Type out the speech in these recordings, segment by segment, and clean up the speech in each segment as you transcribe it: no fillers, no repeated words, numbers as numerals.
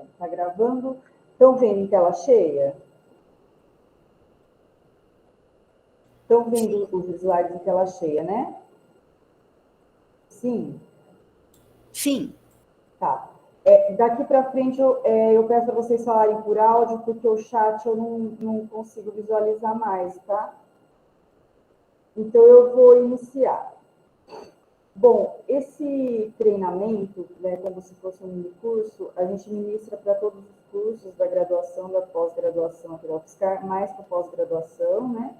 bom, tá gravando. Estão vendo em tela cheia? Estão vendo os slides em tela cheia, né? Sim? Sim. Tá. Daqui para frente, eu peço para vocês falarem por áudio, porque o chat eu não consigo visualizar mais, tá? Então, eu vou iniciar. Bom, esse treinamento, né, como se fosse um mini curso, a gente ministra para todos os cursos da graduação, da pós-graduação aqui da UFSCar, mais para pós-graduação, né?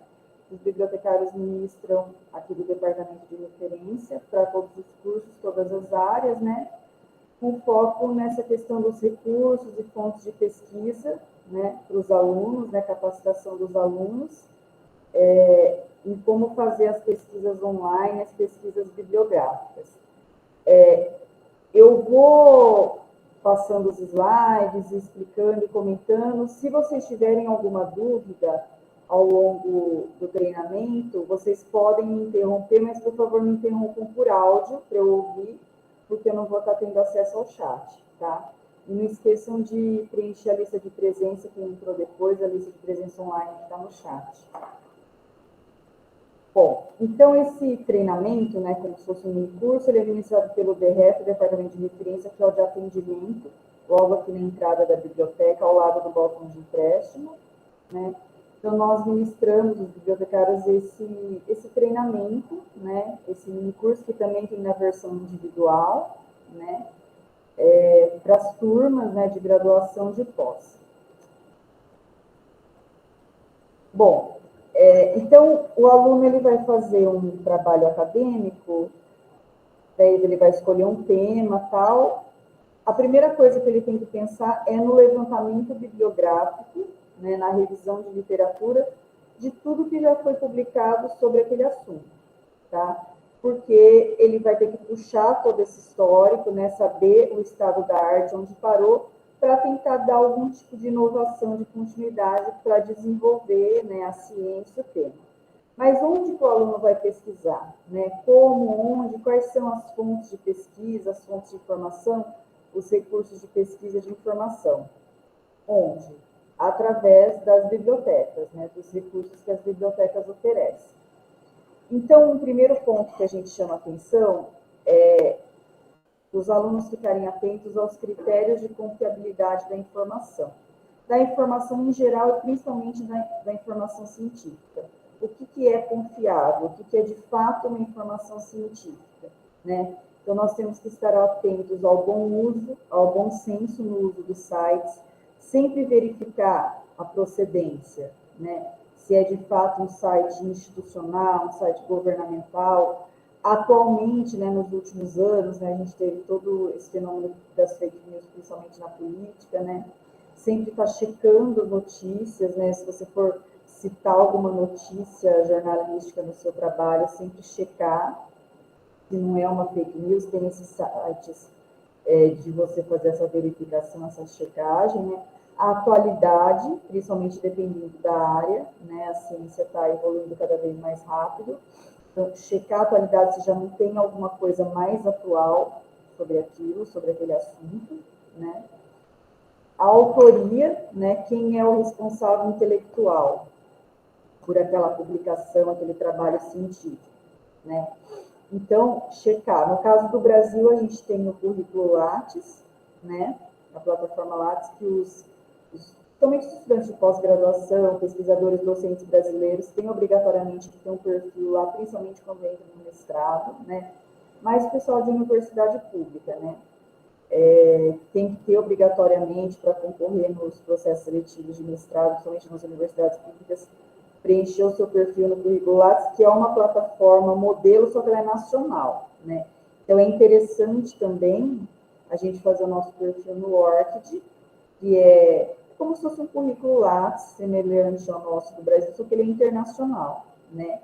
Os bibliotecários ministram aqui do departamento de referência para todos os cursos, todas as áreas, né? Com foco nessa questão dos recursos e fontes de pesquisa, né, para os alunos, né, capacitação dos alunos, em como fazer as pesquisas online, as pesquisas bibliográficas. Eu vou passando os slides, explicando e comentando. Se vocês tiverem alguma dúvida ao longo do treinamento, vocês podem me interromper, mas, por favor, me interrompam por áudio, para eu ouvir, porque eu não vou estar tendo acesso ao chat, tá? E não esqueçam de preencher a lista de presença, quem entrou depois, a lista de presença online que está no chat. Bom, então esse treinamento, né, como se fosse um mini curso, ele é ministrado pelo DREF, Departamento de Referência, que é o de atendimento, logo aqui na entrada da biblioteca, ao lado do balcão de empréstimo, né? Então, nós ministramos, os bibliotecários, esse treinamento, né, esse mini curso, que também tem na versão individual, né, para as turmas, né, de graduação de pós. Bom, então, o aluno ele vai fazer um trabalho acadêmico, daí ele vai escolher um tema, tal. A primeira coisa que ele tem que pensar é no levantamento bibliográfico, né, na revisão de literatura, de tudo que já foi publicado sobre aquele assunto, tá? Porque ele vai ter que puxar todo esse histórico, né, saber o estado da arte, onde parou, para tentar dar algum tipo de inovação, de continuidade, para desenvolver, né, a ciência, o tema. Mas onde que o aluno vai pesquisar? Né? Como, onde, quais são as fontes de pesquisa, as fontes de informação, os recursos de pesquisa de informação? Onde? Através das bibliotecas, né? Dos recursos que as bibliotecas oferecem. Então, um primeiro ponto que a gente chama atenção é os alunos ficarem atentos aos critérios de confiabilidade da informação em geral e principalmente da informação científica. O que é confiável, o que é de fato uma informação científica, né? Então, nós temos que estar atentos ao bom uso, ao bom senso no uso dos sites, sempre verificar a procedência, né? Se é de fato um site institucional, um site governamental. Atualmente, né, nos últimos anos, né, a gente teve todo esse fenômeno das fake news, principalmente na política, né? Sempre está checando notícias, né? Se você for citar alguma notícia jornalística no seu trabalho, sempre checar se não é uma fake news, tem esses sites de você fazer essa verificação, essa checagem, né? A atualidade, principalmente dependendo da área, né? A ciência está evoluindo cada vez mais rápido. Então, checar a atualidade se já não tem alguma coisa mais atual sobre aquilo, sobre aquele assunto, né? A autoria, né? Quem é o responsável intelectual por aquela publicação, aquele trabalho científico, né? Então, checar. No caso do Brasil, a gente tem o currículo Lattes, né? A plataforma Lattes, que somente os estudantes de pós-graduação, pesquisadores, docentes brasileiros, têm obrigatoriamente que ter um perfil lá, principalmente quando entra no mestrado, né? Mas o pessoal de universidade pública, né? Tem que ter obrigatoriamente para concorrer nos processos seletivos de mestrado, principalmente nas universidades públicas, preencher o seu perfil no currículo Lattes, que é uma plataforma modelo, só que ela é nacional, né? Então, é interessante também a gente fazer o nosso perfil no ORCID, que é como se fosse um currículo Lattes, semelhante ao nosso do Brasil, só que ele é internacional, né?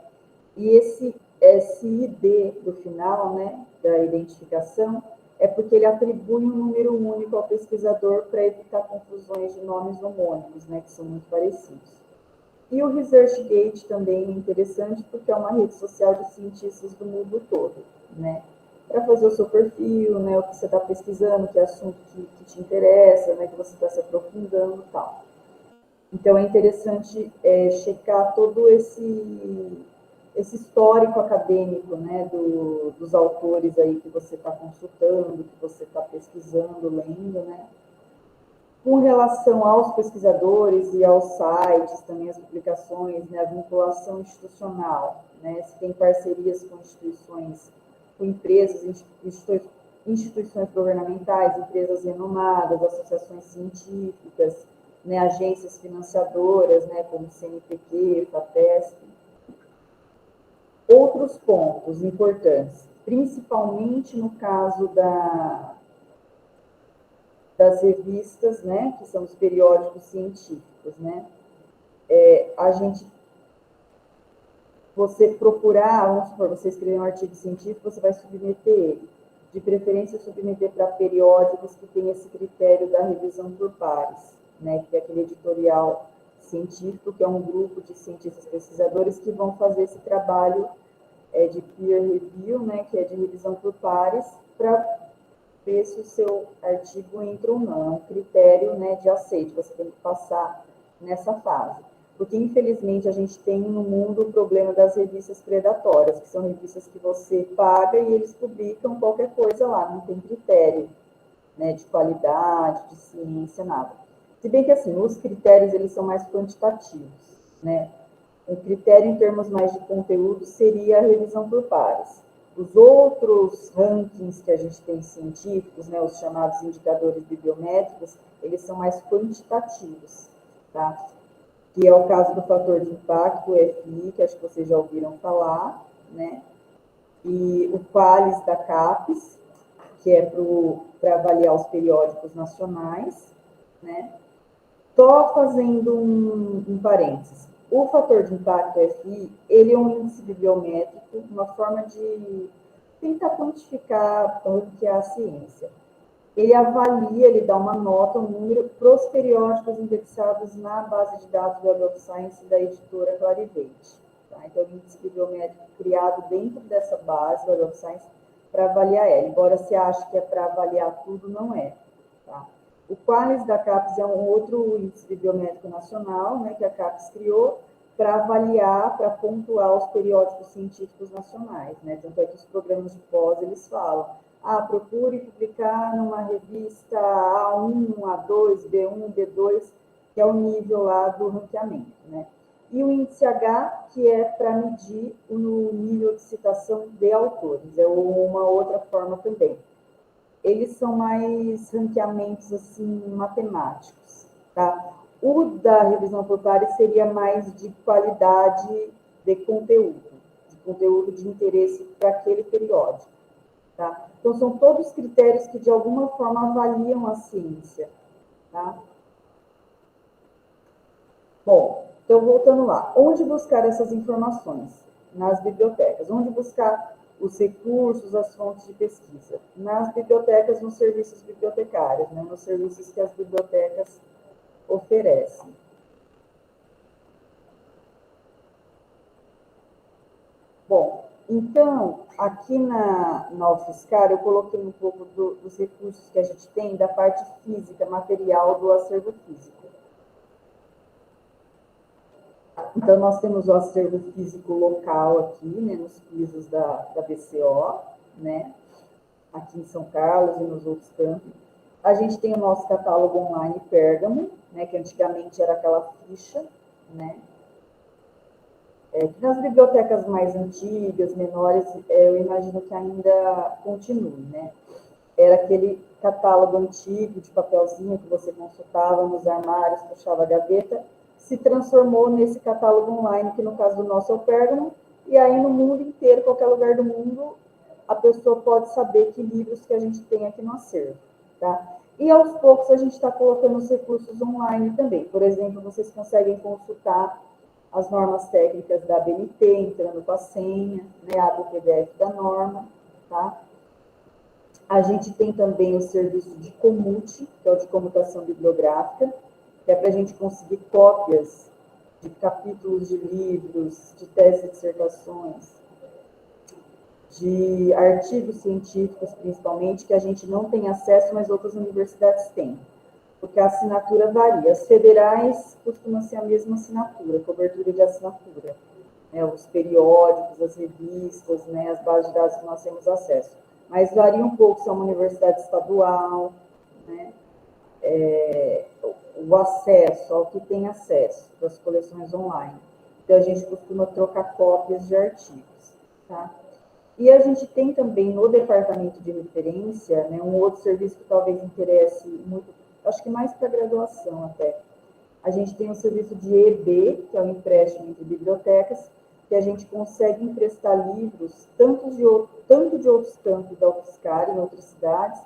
E esse SID do final, né, da identificação, é porque ele atribui um número único ao pesquisador para evitar confusões de nomes homônimos, né, que são muito parecidos. E o ResearchGate também é interessante porque é uma rede social de cientistas do mundo todo, né? para fazer o seu perfil, né, o que você está pesquisando, que assunto que te interessa, né, que você está se aprofundando e tal. Então, é interessante checar todo esse histórico acadêmico, né, dos autores aí que você está consultando, que você está pesquisando, lendo, né. Com relação aos pesquisadores e aos sites, também as publicações, né, a vinculação institucional, né, se tem parcerias com instituições, com empresas, instituições governamentais, empresas renomadas, associações científicas, né, agências financiadoras, né, como CNPq, FAPESP. Outros pontos importantes, principalmente no caso das revistas, né, que são os periódicos científicos, né, você procurar, vamos supor, você escrever um artigo científico, você vai submeter ele, de preferência submeter para periódicos que tem esse critério da revisão por pares, né, que é aquele editorial científico, que é um grupo de cientistas pesquisadores que vão fazer esse trabalho de peer review, né, que é de revisão por pares, para ver se o seu artigo entra ou não. É um critério, né, de aceite, você tem que passar nessa fase. Porque, infelizmente, a gente tem no mundo o problema das revistas predatórias, que são revistas que você paga e eles publicam qualquer coisa lá, não tem critério, né, de qualidade, de ciência, nada. Se bem que, assim, os critérios, eles são mais quantitativos, né? O critério, em termos mais de conteúdo, seria a revisão por pares. Os outros rankings que a gente tem científicos, né, os chamados indicadores bibliométricos, eles são mais quantitativos, tá? Que é o caso do fator de impacto, o FI, que acho que vocês já ouviram falar, né? E o QALYS da CAPES, que é para avaliar os periódicos nacionais, né? Só fazendo um parênteses. O fator de impacto, FI, ele é um índice bibliométrico, uma forma de tentar quantificar o que é a ciência. Ele avalia, ele dá uma nota, um número, para os periódicos indexados na base de dados Web of Science da editora Clarivate. Tá? Então, o índice bibliométrico criado dentro dessa base Web of Science para avaliar ela. Embora se ache que é para avaliar tudo, não é. Tá? O QALYS da CAPES é um outro índice bibliométrico nacional, né, que a CAPES criou para avaliar, para pontuar os periódicos científicos nacionais, né? Tanto é que os programas de pós, eles falam, procure publicar numa revista A1, A2, B1, B2, que é o nível lá do ranqueamento, né? E o índice H, que é para medir o nível de citação de autores, é uma outra forma também. Eles são mais ranqueamentos assim matemáticos, tá? O da revisão por pares seria mais de qualidade de conteúdo de interesse para aquele periódico, tá? Então são todos critérios que de alguma forma avaliam a ciência, tá? Bom, então voltando lá, onde buscar essas informações? Nas bibliotecas. Onde buscar os recursos, as fontes de pesquisa? Nas bibliotecas, nos serviços bibliotecários, né? Nos serviços que as bibliotecas oferecem. Bom, então, aqui na UFSCar, eu coloquei um pouco dos recursos que a gente tem da parte física, material do acervo físico. Então, nós temos o acervo físico local aqui, né, nos pisos da BCO, né, aqui em São Carlos e nos outros campos. A gente tem o nosso catálogo online Pérgamo, né, que antigamente era aquela ficha, né, que nas bibliotecas mais antigas, menores, eu imagino que ainda continue, né. Era aquele catálogo antigo de papelzinho que você consultava nos armários, puxava a gaveta, se transformou nesse catálogo online, que no caso do nosso é o Pérgamo, e aí no mundo inteiro, qualquer lugar do mundo, a pessoa pode saber que livros que a gente tem aqui no acervo, tá? E aos poucos a gente está colocando os recursos online também. Por exemplo, vocês conseguem consultar as normas técnicas da ABNT, entrando com a senha, né, abre o PDF da norma, tá? A gente tem também o serviço de Comute, que é o de comutação bibliográfica, que é para a gente conseguir cópias de capítulos de livros, de teses e dissertações, de artigos científicos, principalmente, que a gente não tem acesso, mas outras universidades têm, porque a assinatura varia. As federais costuma ser a mesma assinatura, cobertura de assinatura, né? Os periódicos, as revistas, né? As bases de dados que nós temos acesso. Mas varia um pouco se é uma universidade estadual, né? O acesso, ao que tem acesso das coleções online. Então, a gente costuma trocar cópias de artigos, tá? E a gente tem também no departamento de referência, né, um outro serviço que talvez interesse muito, acho que mais para graduação até. A gente tem o serviço de EB, que é o empréstimo entre bibliotecas, que a gente consegue emprestar livros tanto de outros campos da UFSCar, em outras cidades,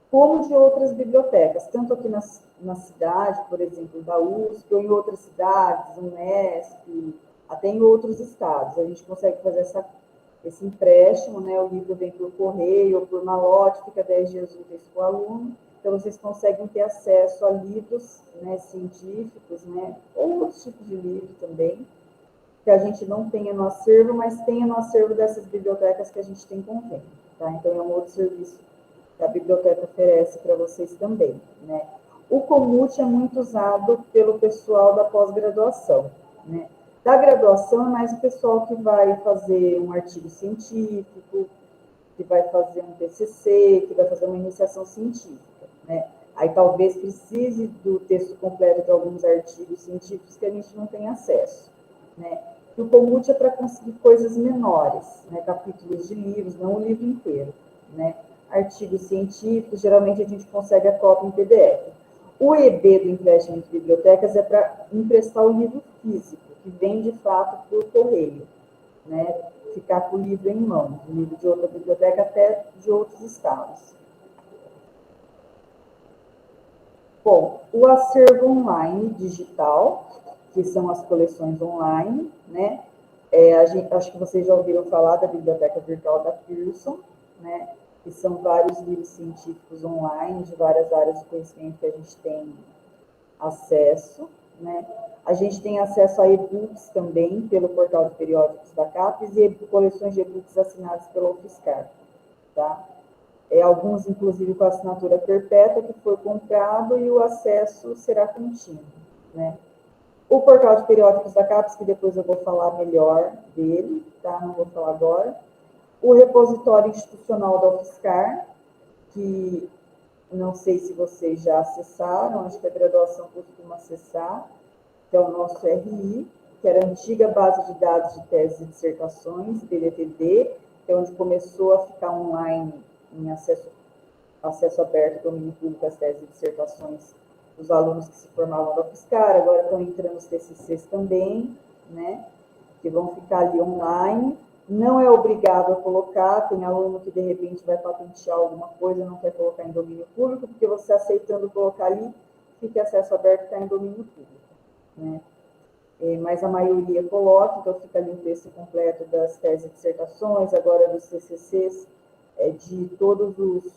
como de outras bibliotecas, tanto aqui na cidade, por exemplo, da USP, ou em outras cidades, Unesp, até em outros estados. A gente consegue fazer esse empréstimo, né? O livro vem por correio ou por malote, fica 10 dias úteis para o aluno. Então, vocês conseguem ter acesso a livros, né, científicos, né, ou outros tipos de livro também, que a gente não tem no acervo, mas tem no acervo dessas bibliotecas que a gente tem convênio, tá? Então, é um outro serviço que a biblioteca oferece para vocês também, né? O Comute é muito usado pelo pessoal da pós-graduação, né? Da graduação é mais o pessoal que vai fazer um artigo científico, que vai fazer um TCC, que vai fazer uma iniciação científica, né? Aí talvez precise do texto completo de alguns artigos científicos que a gente não tem acesso, né? O Comute é para conseguir coisas menores, né? Capítulos de livros, não o livro inteiro, né? Artigos científicos, geralmente a gente consegue a cópia em PDF. O EB do empréstimo de bibliotecas é para emprestar o livro físico, que vem de fato por correio, né? Ficar com o livro em mão, o livro de outra biblioteca, até de outros estados. Bom, o acervo online digital, que são as coleções online, né? Acho que vocês já ouviram falar da Biblioteca Virtual da Pearson, né? Que são vários livros científicos online, de várias áreas de conhecimento que a gente tem acesso, né? A gente tem acesso a e-books também, pelo portal de periódicos da CAPES, e coleções de e-books assinados pela UFSCar, tá? Alguns, inclusive, com assinatura perpétua, que foi comprado e o acesso será contínuo, né? O portal de periódicos da CAPES, que depois eu vou falar melhor dele, tá? Não vou falar agora. O repositório institucional da UFSCar, que não sei se vocês já acessaram, acho que a graduação costuma acessar, que é o nosso RI, que era a antiga base de dados de teses e dissertações, BDTD, que é onde começou a ficar online em acesso aberto, domínio público, as teses e dissertações dos alunos que se formavam da UFSCar, agora estão entrando os TCCs também, né, que vão ficar ali online. Não é obrigado a colocar, tem aluno que de repente vai patentear alguma coisa, não quer colocar em domínio público, porque você aceitando colocar ali, fica acesso aberto, está em domínio público, né? Mas a maioria coloca, então fica ali o texto completo das teses e dissertações, agora dos TCCs, de todos os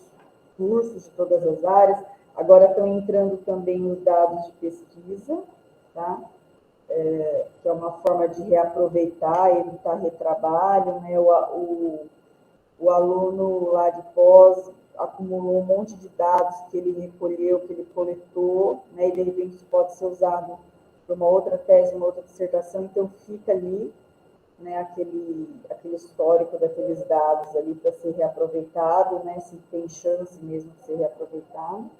cursos, de todas as áreas. Agora estão entrando também os dados de pesquisa, tá? Que é uma forma de reaproveitar, evitar retrabalho, né? O aluno lá de pós acumulou um monte de dados que ele recolheu, que ele coletou, né? E de repente isso pode ser usado para uma outra tese, uma outra dissertação, então fica ali, né, aquele histórico daqueles dados ali para ser reaproveitado, né, se tem chance mesmo de ser reaproveitado.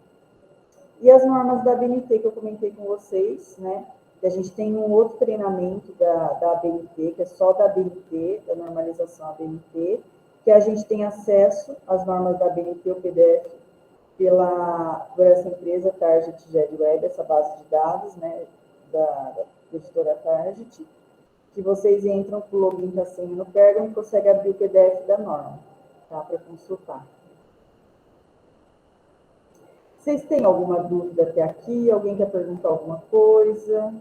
E as normas da ABNT que eu comentei com vocês, né, que a gente tem um outro treinamento da ABNT, que é só da ABNT, da normalização ABNT, que a gente tem acesso às normas da ABNT, o PDF, por essa empresa, Target GEDweb, essa base de dados, né, da editora Target, que vocês entram com o login da senha no Pergam e conseguem abrir o PDF da norma, tá, para consultar. Vocês têm alguma dúvida até aqui? Alguém quer perguntar alguma coisa?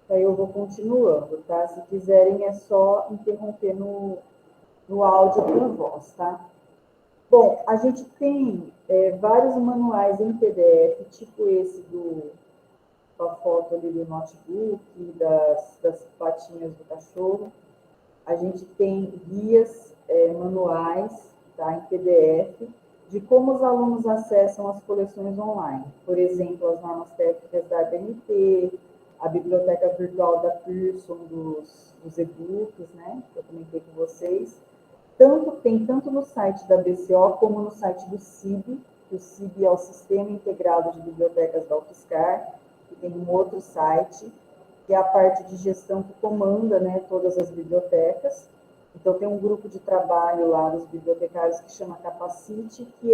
Aí eu vou continuando, tá? Se quiserem, é só interromper no áudio por voz, tá? Bom, a gente tem vários manuais em PDF, tipo esse com a foto ali do notebook, das patinhas do cachorro. a gente tem guias manuais, tá, em PDF, de como os alunos acessam as coleções online. Por exemplo, as normas técnicas da ABNT, a biblioteca virtual da Pearson dos e-books, né, que eu comentei com vocês. Tem tanto no site da BCO como no site do CIB, que o CIB é o Sistema Integrado de Bibliotecas da UFSCar, que tem um outro site, que é a parte de gestão que comanda, né, todas as bibliotecas. Então, tem um grupo de trabalho lá dos bibliotecários que chama Capacite, que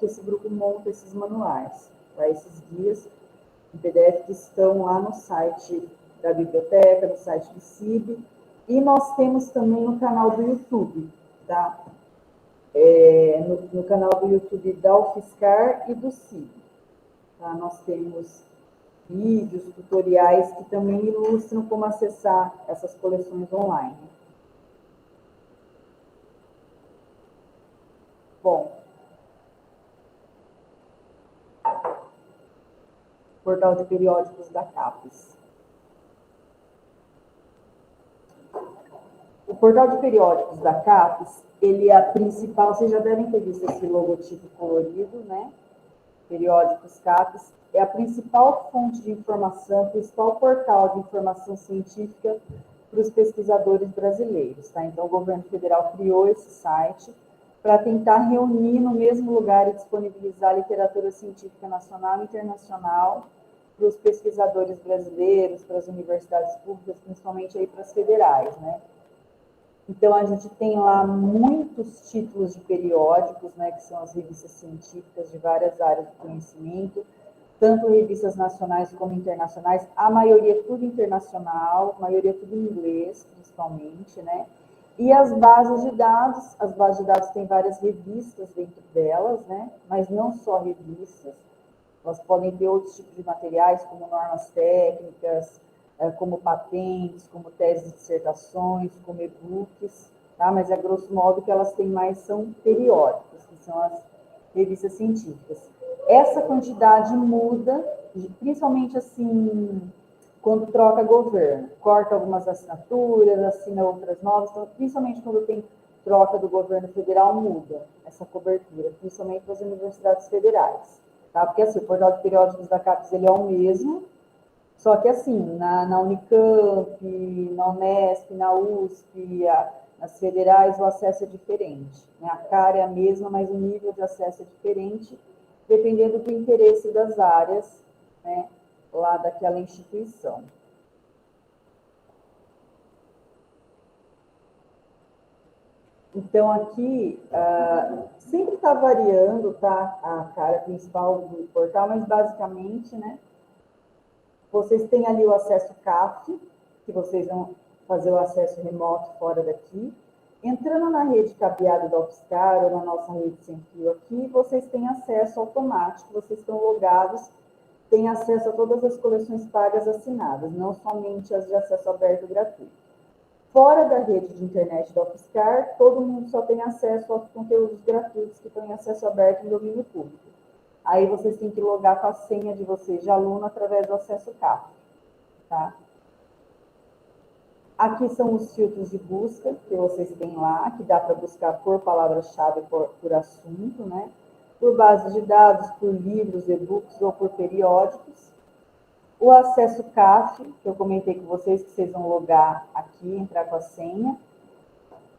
esse grupo monta esses manuais, tá? Esses guias em PDF que estão lá no site da biblioteca, no site do CIB, e nós temos também no canal do YouTube, tá? No canal do YouTube da UFSCar e do CIB. Tá? Nós temos vídeos, tutoriais que também ilustram como acessar essas coleções online. Bom, portal de periódicos da CAPES. O portal de periódicos da CAPES, ele é a principal, vocês já devem ter visto esse logotipo colorido, né? Periódicos CAPES, é a principal fonte de informação, principal portal de informação científica para os pesquisadores brasileiros, tá? Então, o governo federal criou esse site para tentar reunir no mesmo lugar e disponibilizar literatura científica nacional e internacional para os pesquisadores brasileiros, para as universidades públicas, principalmente aí para as federais, né? Então, a gente tem lá muitos títulos de periódicos, né, que são as revistas científicas de várias áreas do conhecimento, tanto revistas nacionais como internacionais, a maioria tudo internacional, a maioria tudo em inglês, principalmente, né? E as bases de dados têm várias revistas dentro delas, né? Mas não só revistas, elas podem ter outros tipos de materiais, como normas técnicas, como patentes, como teses de dissertações, como e-books, tá? Mas, a grosso modo, o que elas têm mais são periódicos, que são as revistas científicas. Essa quantidade muda, principalmente assim, quando troca governo. Corta algumas assinaturas, assina outras novas, então, principalmente quando tem troca do governo federal, muda essa cobertura, principalmente para as universidades federais. Tá? Porque assim, o portal de periódicos da CAPES ele é o mesmo, só que assim, na Unicamp, na Unesp, na USP, nas federais, o acesso é diferente. Né? A cara é a mesma, mas o nível de acesso é diferente, dependendo do interesse das áreas, né, lá daquela instituição. Então, aqui, sempre está variando, tá, a cara principal do portal, mas basicamente, né, vocês têm ali o acesso CAF, que vocês vão fazer o acesso remoto fora daqui. Entrando na rede cabeada da UFSCar ou na nossa rede sem fio aqui, vocês têm acesso automático, vocês estão logados, têm acesso a todas as coleções pagas assinadas, não somente as de acesso aberto gratuito. Fora da rede de internet da UFSCar, todo mundo só tem acesso aos conteúdos gratuitos que estão em acesso aberto em domínio público. Aí vocês têm que logar com a senha de vocês de aluno através do acesso CAF, tá? Aqui são os filtros de busca que vocês têm lá, que dá para buscar por palavra-chave, por assunto, né? Por bases de dados, por livros, e-books ou por periódicos. O acesso CAF, que eu comentei com vocês, que vocês vão logar aqui, entrar com a senha.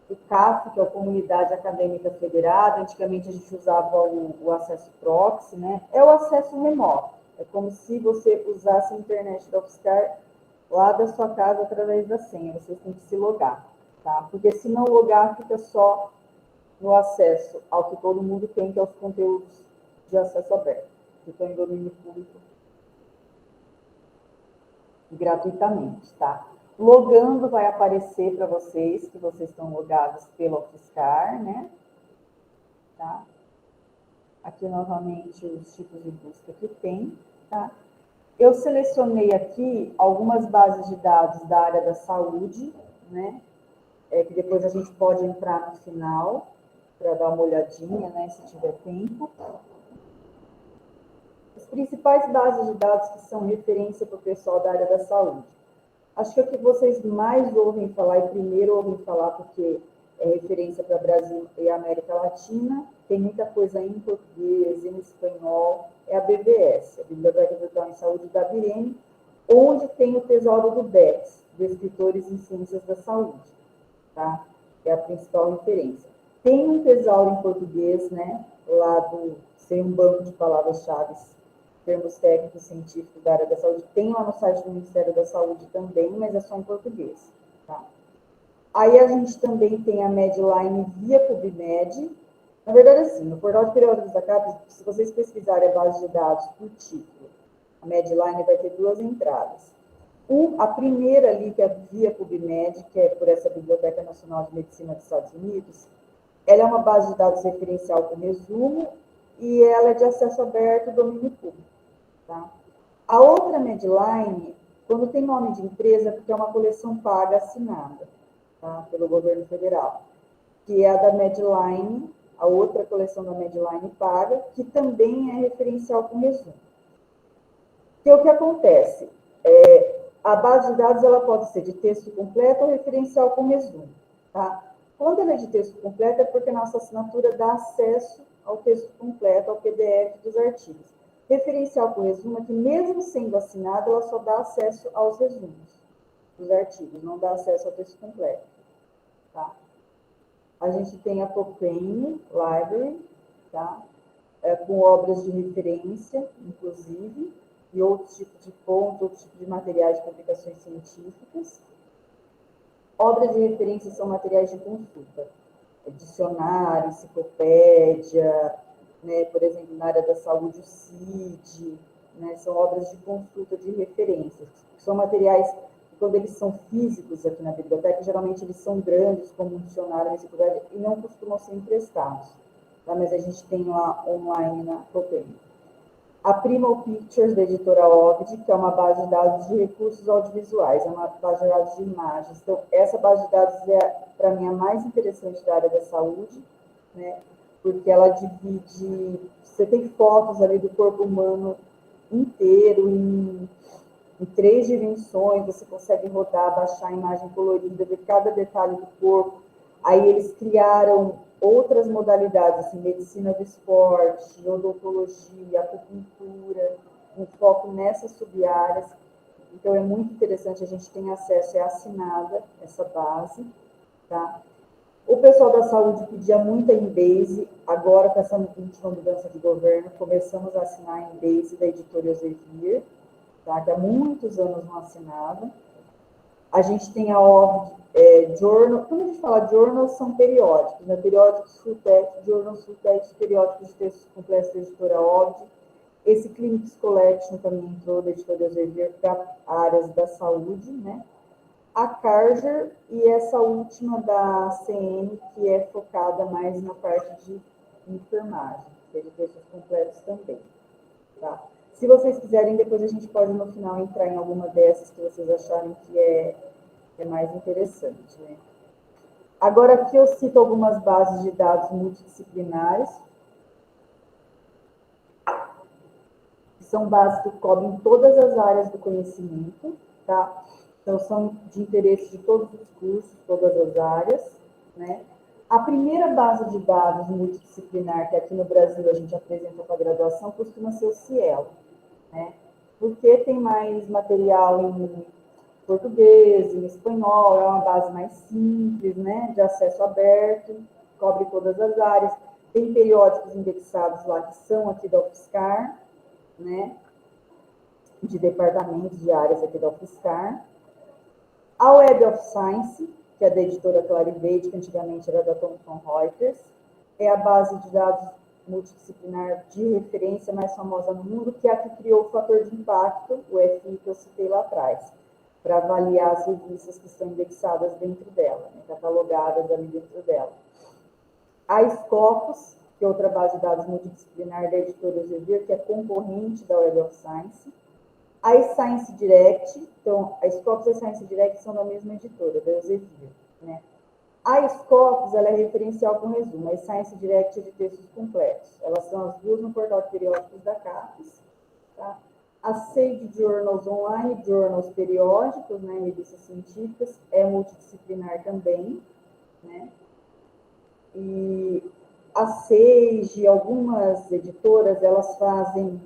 O CAF, que é a Comunidade Acadêmica Federada, antigamente a gente usava o acesso proxy, né? É o acesso remoto. É como se você usasse a internet da UFSCar lá da sua casa através da senha. Vocês têm que se logar, tá? Porque se não logar, fica só no acesso ao que todo mundo tem, que é os conteúdos de acesso aberto, que estão em domínio público gratuitamente, tá? Logando vai aparecer para vocês que vocês estão logados pelo UFSCar, né? Tá? Aqui novamente os tipos de busca que tem, tá? Eu selecionei aqui algumas bases de dados da área da saúde, né? Que depois a gente pode entrar no final para dar uma olhadinha, né? Se tiver tempo. As principais bases de dados que são referência para o pessoal da área da saúde. Acho que é o que vocês mais ouvem falar, e primeiro ouvem falar, porque é referência para Brasil e América Latina, tem muita coisa em português, em espanhol, é a BVS, a Biblioteca Virtual em Saúde da Birene, onde tem o Tesouro do BES, de Escritores em Ciências da Saúde, tá? É a principal referência. Tem um tesouro em português, né, lá do, sem um banco de palavras-chave, termos técnicos científicos da área da saúde, tem lá no site do Ministério da Saúde também, mas é só em português, tá? Aí a gente também tem a Medline via PubMed. Na verdade, assim, no portal de periódicos da CAPES, se vocês pesquisarem a base de dados por título, a Medline vai ter duas entradas. A primeira ali, que é via PubMed, que é por essa Biblioteca Nacional de Medicina dos Estados Unidos, ela é uma base de dados referencial com resumo e ela é de acesso aberto, domínio público. Tá? A outra Medline, quando tem nome de empresa, porque é uma coleção paga assinada, tá? Pelo governo federal, que é a da Medline, a outra coleção da Medline paga, que também é referencial com resumo. Que é o que acontece? A base de dados ela pode ser de texto completo ou referencial com resumo. Tá? Quando ela é de texto completo, é porque a nossa assinatura dá acesso ao texto completo, ao PDF dos artigos. Referencial com resumo é que, mesmo sendo assinada, ela só dá acesso aos resumos dos artigos, não dá acesso ao texto completo. Tá? A gente tem a Cochrane Library, tá? Com obras de referência, inclusive, e outros tipos de fontes, outros tipos de materiais de publicações científicas. Obras de referência são materiais de consulta, dicionário, enciclopédia, né, por exemplo, na área da saúde, o CID, né, são obras de consulta de referência. São materiais que, quando eles são físicos aqui na biblioteca, geralmente eles são grandes, como um dicionário, uma enciclopédia, e não costumam ser emprestados. Tá? Mas a gente tem lá online na Cochrane. A Primal Pictures, da editora Ovid, que é uma base de dados de recursos audiovisuais, é uma base de dados de imagens. Então, essa base de dados é, para mim, a mais interessante da área da saúde, né? Porque ela divide... Você tem fotos ali do corpo humano inteiro, em 3 dimensões, você consegue rodar, baixar a imagem colorida, ver cada detalhe do corpo. Aí eles criaram outras modalidades, assim, medicina do esporte, odontologia, acupuntura, um foco nessas sub-áreas. Então, é muito interessante, a gente tem acesso, é assinada essa base, tá? O pessoal da saúde pedia muito a Embase, agora com essa última mudança de governo, começamos a assinar a Embase da editora Elsevier, tá? Que há muitos anos não assinava. A gente tem a Ovid Journal. Quando a gente fala journal, são periódicos, né? Periódicos full text, journals full text, periódicos de textos completos da editora Ovid. Esse Clinics Collection também entrou da editora Elsevier para áreas da saúde, né? A Carger e essa última da CN, que é focada mais na parte de enfermagem, que é de textos completos também, tá? Se vocês quiserem, depois a gente pode, no final, entrar em alguma dessas que vocês acharem que é mais interessante, né? Agora, aqui eu cito algumas bases de dados multidisciplinares, que são bases que cobrem todas as áreas do conhecimento, tá? Então, são de interesse de todos os cursos, todas as áreas, né? A primeira base de dados multidisciplinar que aqui no Brasil a gente apresenta para a graduação costuma ser o Cielo, né? Porque tem mais material em português, em espanhol, é uma base mais simples, né? De acesso aberto, cobre todas as áreas. Tem periódicos indexados lá que são aqui da UFSCar, né? De departamentos de áreas aqui da UFSCar. A Web of Science, que é da editora Clarivate, que antigamente era da Thomson Reuters, é a base de dados multidisciplinar de referência mais famosa no mundo, que é a que criou o fator de impacto, o FI que eu citei lá atrás, para avaliar as revistas que estão indexadas dentro dela, né, catalogadas ali dentro dela. A Scopus, que é outra base de dados multidisciplinar da editora Elsevier, que é concorrente da Web of Science. A Science Direct, então, a Scopus e a Science Direct são da mesma editora, da Elsevier, né? A Scopus, ela é referencial com resumo, a Science Direct é de textos completos. Elas são as duas no portal de periódicos da CAPES, tá? Sage Journals Online, journals periódicos, né, revistas científicas, é multidisciplinar também, né? E a Sage, algumas editoras, elas fazem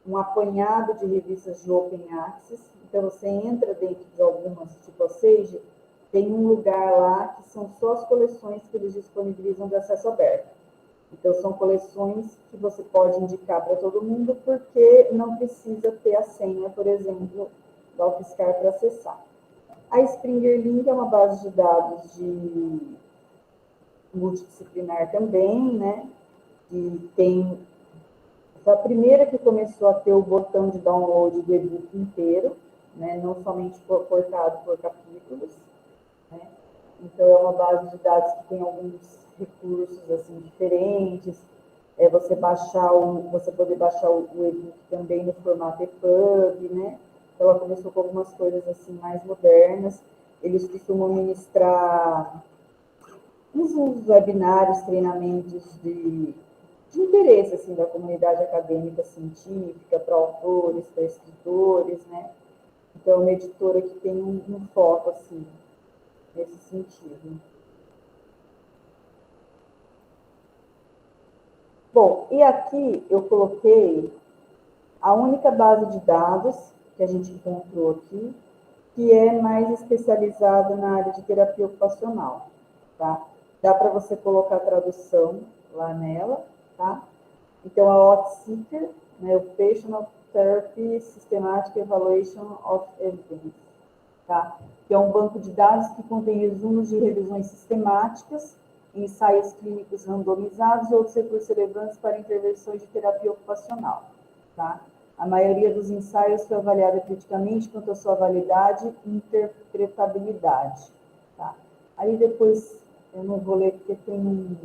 um apanhado de revistas de Open Access. Então, você entra dentro de algumas, tipo a Sage, tem um lugar lá que são só as coleções que eles disponibilizam de acesso aberto. Então, são coleções que você pode indicar para todo mundo, porque não precisa ter a senha, por exemplo, da UFSCar para acessar. A Springer Link é uma base de dados de multidisciplinar também, né? E tem... Foi a primeira que começou a ter o botão de download do e-book inteiro, né? Não somente cortado por capítulos, né? Então, é uma base de dados que tem alguns recursos assim diferentes, você poder baixar o e-book também no formato EPUB, né? Então, ela começou com algumas coisas assim mais modernas. Eles costumam ministrar uns webinários, treinamentos de interesse assim da comunidade acadêmica científica, para autores, para escritores, né? Então, é uma editora que tem um foco assim nesse sentido. Bom, e aqui eu coloquei a única base de dados que a gente encontrou aqui, que é mais especializada na área de terapia ocupacional, tá? Dá para você colocar a tradução lá nela, tá? Então, a OTSEEKR, né, Occupational Therapy Systematic Evaluation of Evidence, tá? Que é um banco de dados que contém resumos de revisões sistemáticas, ensaios clínicos randomizados e outros recursos relevantes para intervenções de terapia ocupacional, tá? A maioria dos ensaios foi avaliada criticamente quanto à sua validade e interpretabilidade, tá? Aí depois, eu não vou ler porque tem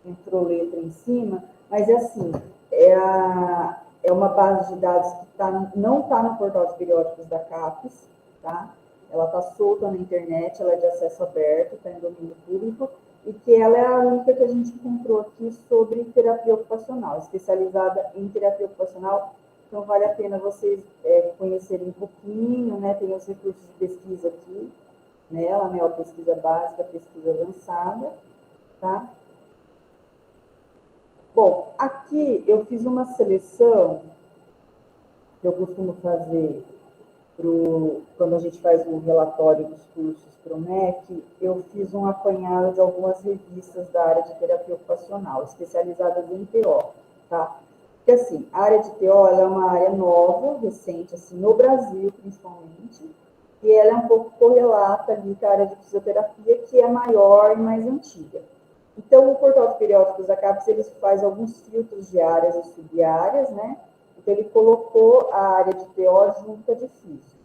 entrou letra em cima, mas é assim, é uma base de dados que não está no portal de periódicos da CAPES, tá? Ela está solta na internet, ela é de acesso aberto, está em domínio público, e que ela é a única que a gente encontrou aqui sobre terapia ocupacional, especializada em terapia ocupacional. Então, vale a pena vocês conhecerem um pouquinho, né? Tem os recursos de pesquisa aqui nela, né? A pesquisa básica, a pesquisa avançada, tá? Bom, aqui eu fiz uma seleção que eu costumo fazer quando a gente faz o relatório dos cursos para o MEC, eu fiz um apanhado de algumas revistas da área de terapia ocupacional, especializadas em TO, tá? Porque, assim, a área de TO ela é uma área nova, recente, assim, no Brasil, principalmente, e ela é um pouco correlata ali com a área de fisioterapia, que é maior e mais antiga. Então, o portal de periódicos da CAPES, ele faz alguns filtros de áreas e sub-áreas, né? Então, ele colocou a área de TO junto à de físico.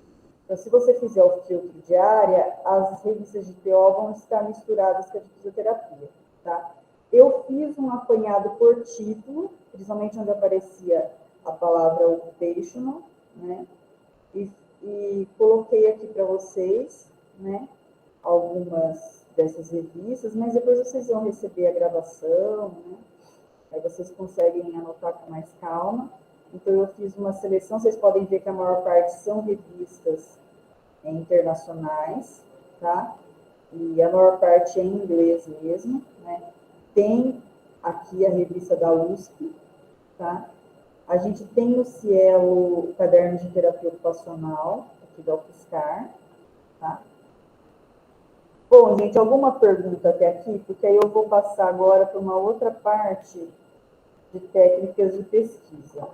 Então, se você fizer o filtro de área, as revistas de TO vão estar misturadas com a de fisioterapia, tá? Eu fiz um apanhado por título, principalmente onde aparecia a palavra occupational, né? E coloquei aqui para vocês, né? Algumas dessas revistas, mas depois vocês vão receber a gravação, né? Aí vocês conseguem anotar com mais calma. Então, eu fiz uma seleção, vocês podem ver que a maior parte são revistas internacionais, tá? E a maior parte é em inglês mesmo, né? Tem aqui a revista da USP, tá? A gente tem no Cielo o caderno de terapia ocupacional, aqui da UFSCar, tá? Bom, gente, alguma pergunta até aqui? Porque aí eu vou passar agora para uma outra parte de técnicas de pesquisa.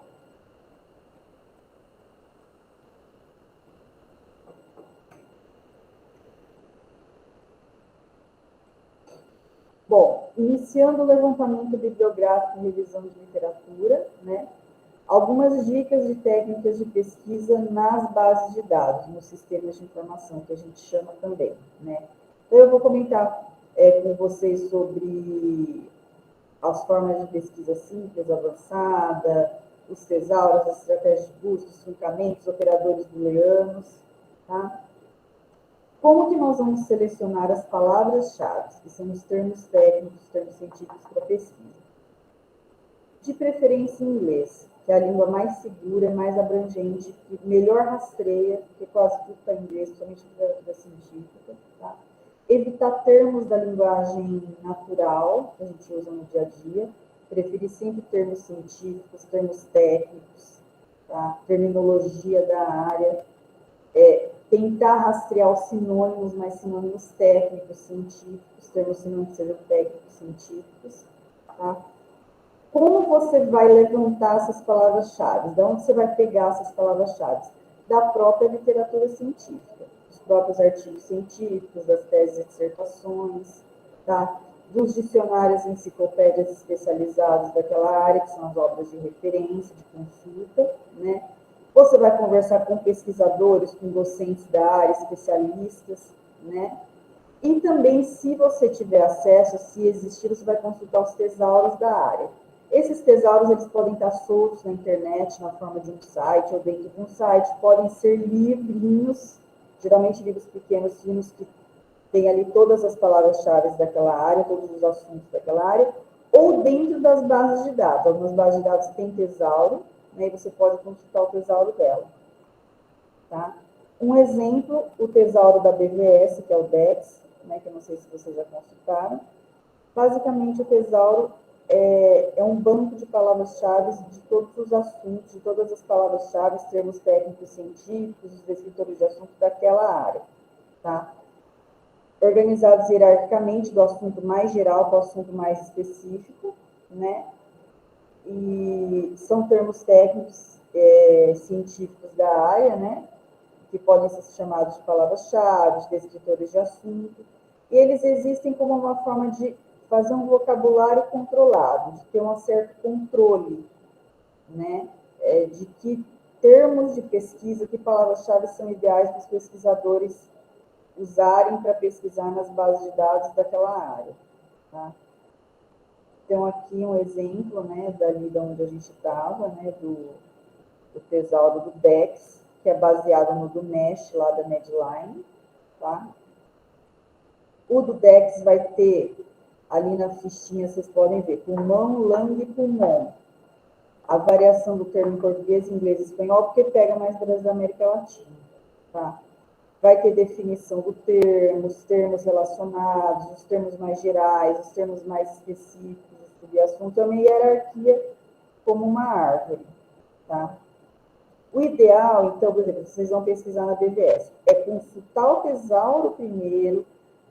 Bom, iniciando o levantamento bibliográfico e revisão de literatura, né? Algumas dicas de técnicas de pesquisa nas bases de dados, nos sistemas de informação, que a gente chama também, né? Então, eu vou comentar com vocês sobre as formas de pesquisa simples, avançada, os tesauros, as estratégias de busca, os truncamentos, operadores booleanos, tá? Como que nós vamos selecionar as palavras-chave, que são os termos técnicos, os termos científicos para pesquisa? De preferência em inglês. que é a língua mais segura, mais abrangente, que melhor rastreia, porque quase tudo está em inglês, principalmente literatura científica. Tá? Evitar termos da linguagem natural, que a gente usa no dia a dia, preferir sempre termos científicos, termos técnicos, tá? Terminologia da área, tentar rastrear os sinônimos, mas sinônimos técnicos, científicos, termos sinônimos que sejam técnicos, científicos. Tá? Como você vai levantar essas palavras-chave? De onde você vai pegar essas palavras-chave? Da própria literatura científica, dos próprios artigos científicos, das teses e dissertações, tá? Dos dicionários e enciclopédias especializados daquela área, que são as obras de referência, de consulta, né? Você vai conversar com pesquisadores, com docentes da área, especialistas, né? E também, se você tiver acesso, se existir, você vai consultar os tesauros da área. Esses tesauros, eles podem estar soltos na internet, na forma de um site ou dentro de um site, podem ser livrinhos, geralmente livros pequenos, livros que tem ali todas as palavras-chave daquela área, todos os assuntos daquela área, ou dentro das bases de dados. Algumas bases de dados têm tesauro, né, e você pode consultar o tesauro dela. Tá? Um exemplo, o tesauro da BVS, que é o DEX, né, que eu não sei se vocês já consultaram. Basicamente, o tesauro é um banco de palavras-chave de todos os assuntos, de todas as palavras-chave, termos técnicos científicos, os descritores de assunto daquela área. Tá? Organizados hierarquicamente, do assunto mais geral para o assunto mais específico, né? E são termos técnicos científicos da área, né? Que podem ser chamados de palavras-chave, de descritores de assunto. E eles existem como uma forma de fazer um vocabulário controlado, de ter um certo controle, né? De que termos de pesquisa, que palavras-chave são ideais para os pesquisadores usarem para pesquisar nas bases de dados daquela área. Tá? Então, aqui um exemplo, né, dali de onde a gente estava, né, do tesauro do DEX, que é baseado no do Mesh, lá da Medline. Tá? O do DEX vai ter, ali na fichinha, vocês podem ver, pulmão, lung e pulmão. A variação do termo em português, inglês e espanhol, porque pega mais da América Latina. Tá? Vai ter definição do termo, os termos relacionados, os termos mais gerais, os termos mais específicos, de assunto, também hierarquia como uma árvore. Tá? O ideal, então, por exemplo, vocês vão pesquisar na BVS, é consultar o tesauro primeiro,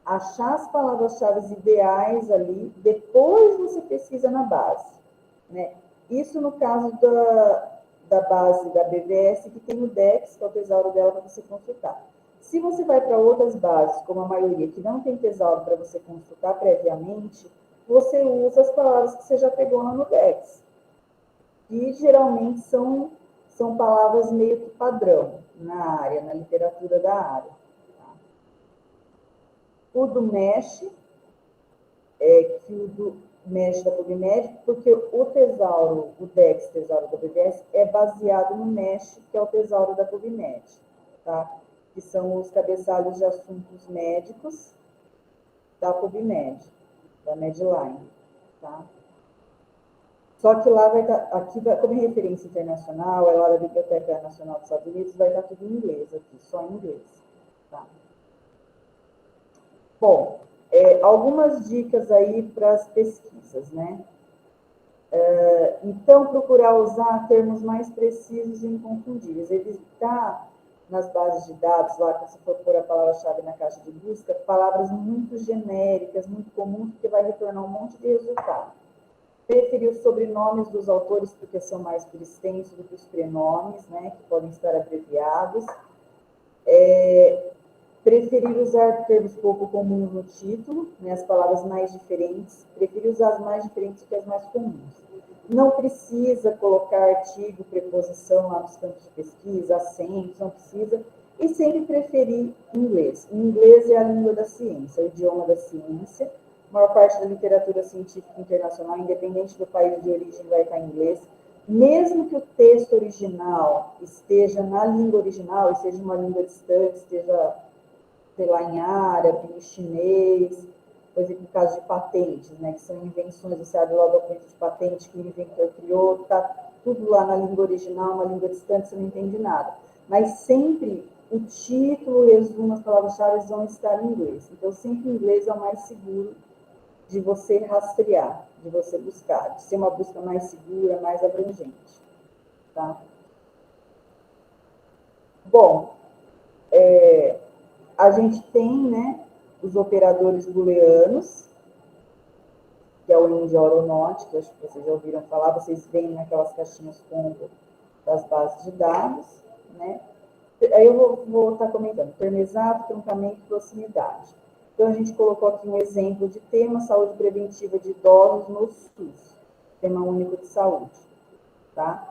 achar as palavras-chave ideais ali, depois você pesquisa na base. Né? Isso no caso da base da BVS, que tem o DEX, que é o tesauro dela para você consultar. Se você vai para outras bases, como a maioria, que não tem tesauro para você consultar previamente, você usa as palavras que você já pegou lá no DEX. E geralmente são palavras meio que padrão na área, na literatura da área. Tá? O do MESH, que o do MESH da PubMed, porque o tesauro, o DEX, tesauro da BVS, é baseado no MESH, que é o tesauro da PubMed. Tá? Que são os cabeçalhos de assuntos médicos da PubMed, da Medline, tá? Só que lá vai estar, aqui, como é referência internacional, é lá da Biblioteca Nacional dos Estados Unidos, vai estar tudo em inglês aqui, só em inglês, tá? Bom, algumas dicas aí para as pesquisas, né? Então, procurar usar termos mais precisos e inconfundíveis, evitar nas bases de dados, lá que você for pôr a palavra-chave na caixa de busca, palavras muito genéricas, muito comuns, porque vai retornar um monte de resultado. Preferir os sobrenomes dos autores, porque são mais por extenso do que os prenomes, né, que podem estar abreviados. Preferir usar termos pouco comuns no título, né, as palavras mais diferentes. Preferir usar as mais diferentes do que as mais comuns. Não precisa colocar artigo, preposição lá nos campos de pesquisa, acentos, não precisa. E sempre preferir inglês. O inglês é a língua da ciência, o idioma da ciência. A maior parte da literatura científica internacional, independente do país de origem, vai estar em inglês. Mesmo que o texto original esteja na língua original, e seja uma língua distante, esteja, sei lá, em árabe, em chinês, por exemplo, no caso de patentes, né, que são invenções, você abre logo a frente de patente que o inventor criou, tá tudo lá na língua original, uma língua distante, você não entende nada. Mas sempre o título, o resumo, as palavras-chave vão estar em inglês. Então, sempre o inglês é o mais seguro de você rastrear, de você buscar, de ser uma busca mais segura, mais abrangente. Tá? Bom, a gente tem, né, os operadores booleanos, que é o IND, OR ou NOT, que acho que vocês já ouviram falar, vocês veem naquelas caixinhas combo das bases de dados, né? Aí eu vou estar comentando, termo exato, truncamento, proximidade. Então, a gente colocou aqui um exemplo de tema saúde preventiva de idosos no SUS, Sistema Único de Saúde, tá?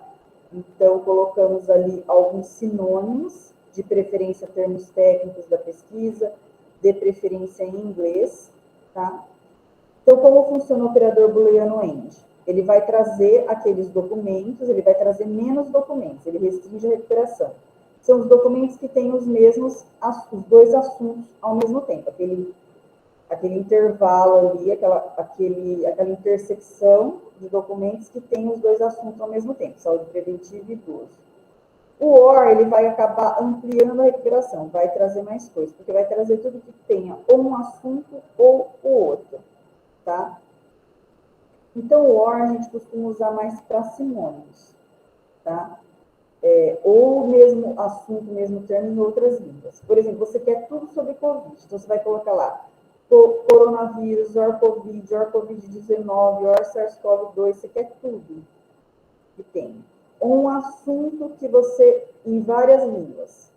Então, colocamos ali alguns sinônimos, de preferência termos técnicos da pesquisa, de preferência em inglês, tá? Então, como funciona o operador booleano AND? Ele vai trazer aqueles documentos, ele vai trazer menos documentos, ele restringe a recuperação. São os documentos que têm os mesmos, os dois assuntos ao mesmo tempo, aquele intervalo ali, aquela intersecção de documentos que tem os dois assuntos ao mesmo tempo, saúde preventiva e idoso. O OR, ele vai acabar ampliando a recuperação, vai trazer mais coisas, porque vai trazer tudo que tenha ou um assunto ou o outro, tá? Então, o OR a gente costuma usar mais para sinônimos, tá? Ou mesmo assunto, mesmo termo em outras línguas. Por exemplo, você quer tudo sobre Covid, então você vai colocar lá coronavírus, OR Covid, OR Covid-19, OR SARS-CoV-2, você quer tudo que tem. Um assunto que você, em várias línguas,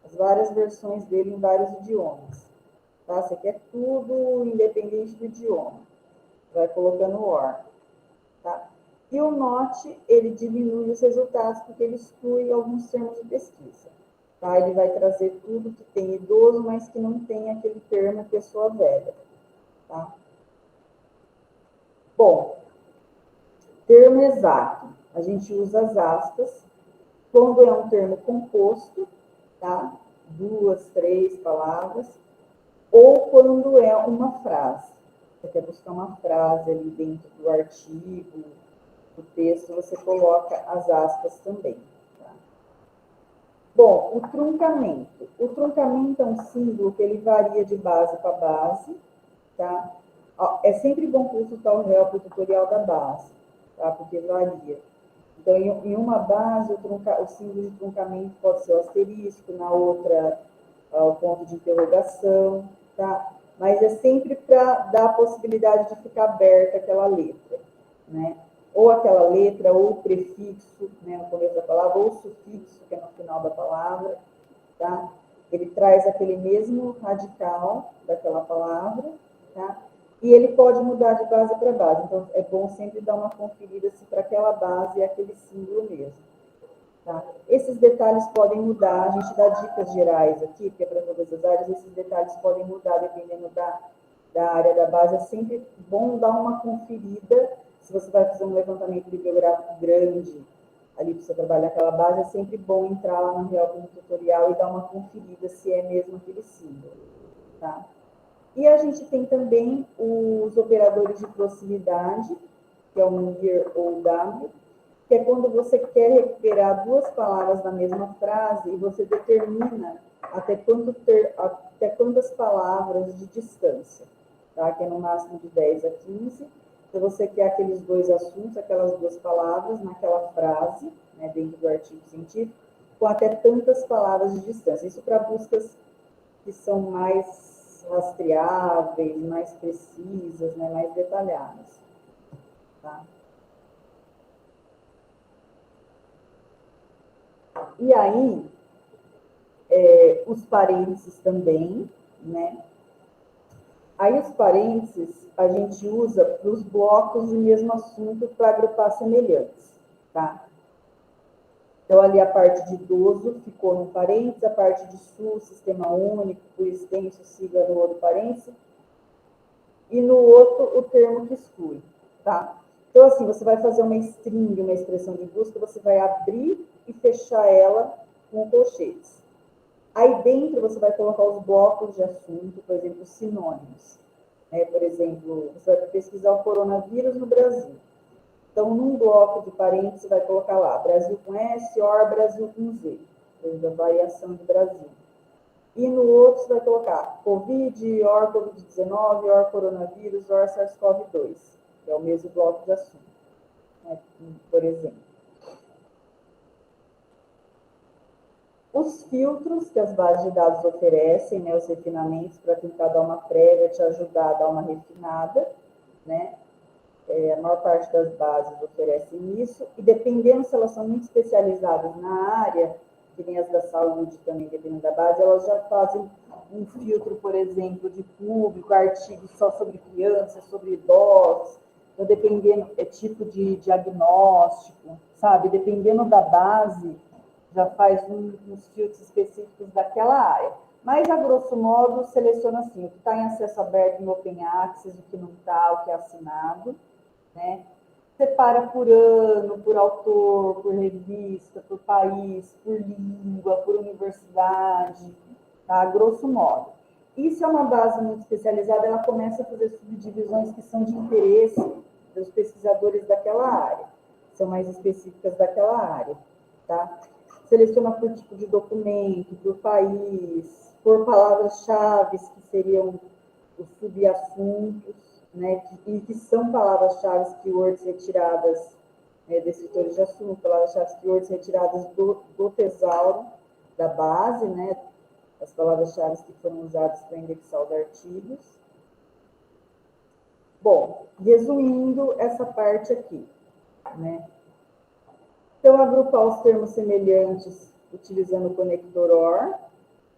as várias versões dele em vários idiomas, tá? Você quer tudo independente do idioma. Vai colocando o OR, tá? E o NOT, ele diminui os resultados porque ele exclui alguns termos de pesquisa. Tá? Ele vai trazer tudo que tem idoso, mas que não tem aquele termo pessoa velha. Tá? Bom, termo exato. A gente usa as aspas. Quando é um termo composto, tá? 2, 3 palavras, ou quando é uma frase. Você quer buscar uma frase ali dentro do artigo, do texto, você coloca as aspas também. Tá? Bom, o truncamento. O truncamento é um símbolo que ele varia de base para base, tá? É sempre bom consultar o help, o tutorial da base, tá? Porque varia. Então, em uma base, o símbolo de truncamento pode ser o asterisco, na outra, o ponto de interrogação, tá? Mas é sempre para dar a possibilidade de ficar aberta aquela letra, né? Ou aquela letra, ou o prefixo, né, no começo da palavra, ou o sufixo, que é no final da palavra, tá? Ele traz aquele mesmo radical daquela palavra, tá? E ele pode mudar de base para base. Então, é bom sempre dar uma conferida se para aquela base é aquele símbolo mesmo. Tá? Esses detalhes podem mudar, a gente dá dicas gerais aqui, porque é para todas as áreas, esses detalhes podem mudar dependendo da área da base. É sempre bom dar uma conferida, se você vai fazer um levantamento bibliográfico grande, ali para você trabalhar aquela base, é sempre bom entrar lá no Help no tutorial e dar uma conferida se é mesmo aquele símbolo. Tá? E a gente tem também os operadores de proximidade, que é o near ou W, que é quando você quer recuperar duas palavras na mesma frase e você determina até quantas palavras de distância, tá? Que é no máximo de 10 a 15. Então, você quer aqueles dois assuntos, aquelas duas palavras naquela frase, né, dentro do artigo científico, com até tantas palavras de distância. Isso para buscas que são mais rastreáveis, mais precisas, né, mais detalhadas. Tá? E aí, os parênteses também, né? Aí os parênteses a gente usa para os blocos de mesmo assunto para agrupar semelhantes, tá? Então, ali a parte de idoso ficou no parênteses, a parte de SUS, Sistema Único, por extenso, sigla no outro parênteses, e no outro o termo que exclui, tá? Então, assim, você vai fazer uma string, uma expressão de busca, você vai abrir e fechar ela com colchetes. Aí dentro você vai colocar os blocos de assunto, por exemplo, sinônimos. Por exemplo, você vai pesquisar o coronavírus no Brasil. Então, num bloco de parênteses, você vai colocar lá, Brasil com S, OR, Brasil com Z, a variação de Brasil. E no outro, você vai colocar Covid, OR Covid-19, OR coronavírus, OR SARS-CoV-2, que é o mesmo bloco de assunto, né? Por exemplo. Os filtros que as bases de dados oferecem, né, os refinamentos, para tentar dar uma prévia, te ajudar a dar uma refinada, né? A maior parte das bases oferecem isso, e dependendo se elas são muito especializadas na área, que nem as da saúde também, dependendo da base, elas já fazem um filtro, por exemplo, de público, artigos só sobre crianças, sobre idosos, então dependendo, é tipo de diagnóstico, sabe? Dependendo da base, já faz uns filtros específicos daquela área. Mas, a grosso modo, seleciona assim, o que está em acesso aberto no Open Access, o que não está, o que é assinado, né? Separa por ano, por autor, por revista, por país, por língua, por universidade, tá? Grosso modo. E se é uma base muito especializada, ela começa a fazer subdivisões que são de interesse dos pesquisadores daquela área, são mais específicas daquela área, tá? Seleciona por tipo de documento, por país, por palavras-chave, que seriam os subassuntos, né, e que são palavras-chave keywords retiradas, descritores de assunto, palavras-chave keywords retiradas do tesauro da base, né, as palavras-chave que foram usadas para indexar os artigos. Bom, resumindo essa parte aqui, né? Então, agrupar os termos semelhantes utilizando o conector OR,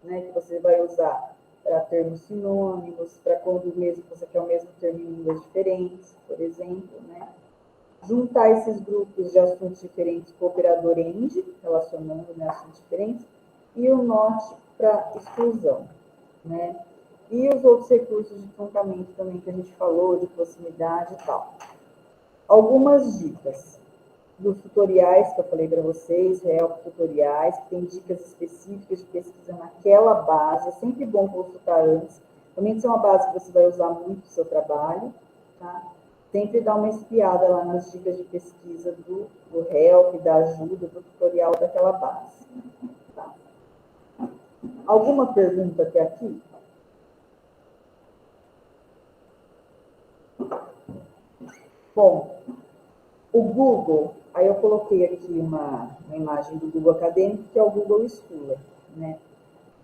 né, que você vai usar para termos sinônimos, para quando mesmo você quer o mesmo termo em línguas diferentes, por exemplo, né? Juntar esses grupos de assuntos diferentes com o operador AND, relacionando, né, assuntos diferentes, e o NOT para exclusão, né? E os outros recursos de truncamento também que a gente falou, de proximidade e tal. Algumas dicas dos tutoriais que eu falei para vocês, Help Tutoriais, que tem dicas específicas de pesquisa naquela base, é sempre bom consultar antes, também se é uma base que você vai usar muito no seu trabalho, tá? Sempre dá uma espiada lá nas dicas de pesquisa do Help, da ajuda, do tutorial daquela base. Tá? Alguma pergunta até aqui? Bom, o Google, aí eu coloquei aqui uma imagem do Google Acadêmico, que é o Google Scholar, né?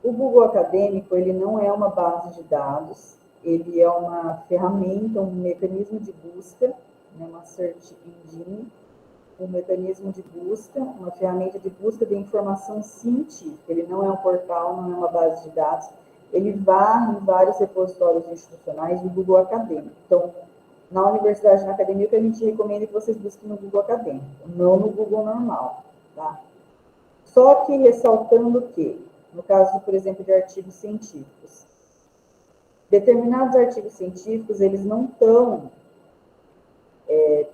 O Google Acadêmico, ele não é uma base de dados, ele é uma ferramenta, um mecanismo de busca, né, uma search engine, um mecanismo de busca, uma ferramenta de busca de informação científica. Ele não é um portal, não é uma base de dados, ele varre em vários repositórios institucionais do Google Acadêmico. Então, na universidade, na academia, o que a gente recomenda é que vocês busquem no Google Acadêmico, não no Google normal, tá? Só que ressaltando que, no caso, por exemplo, de artigos científicos, determinados artigos científicos, eles não estão,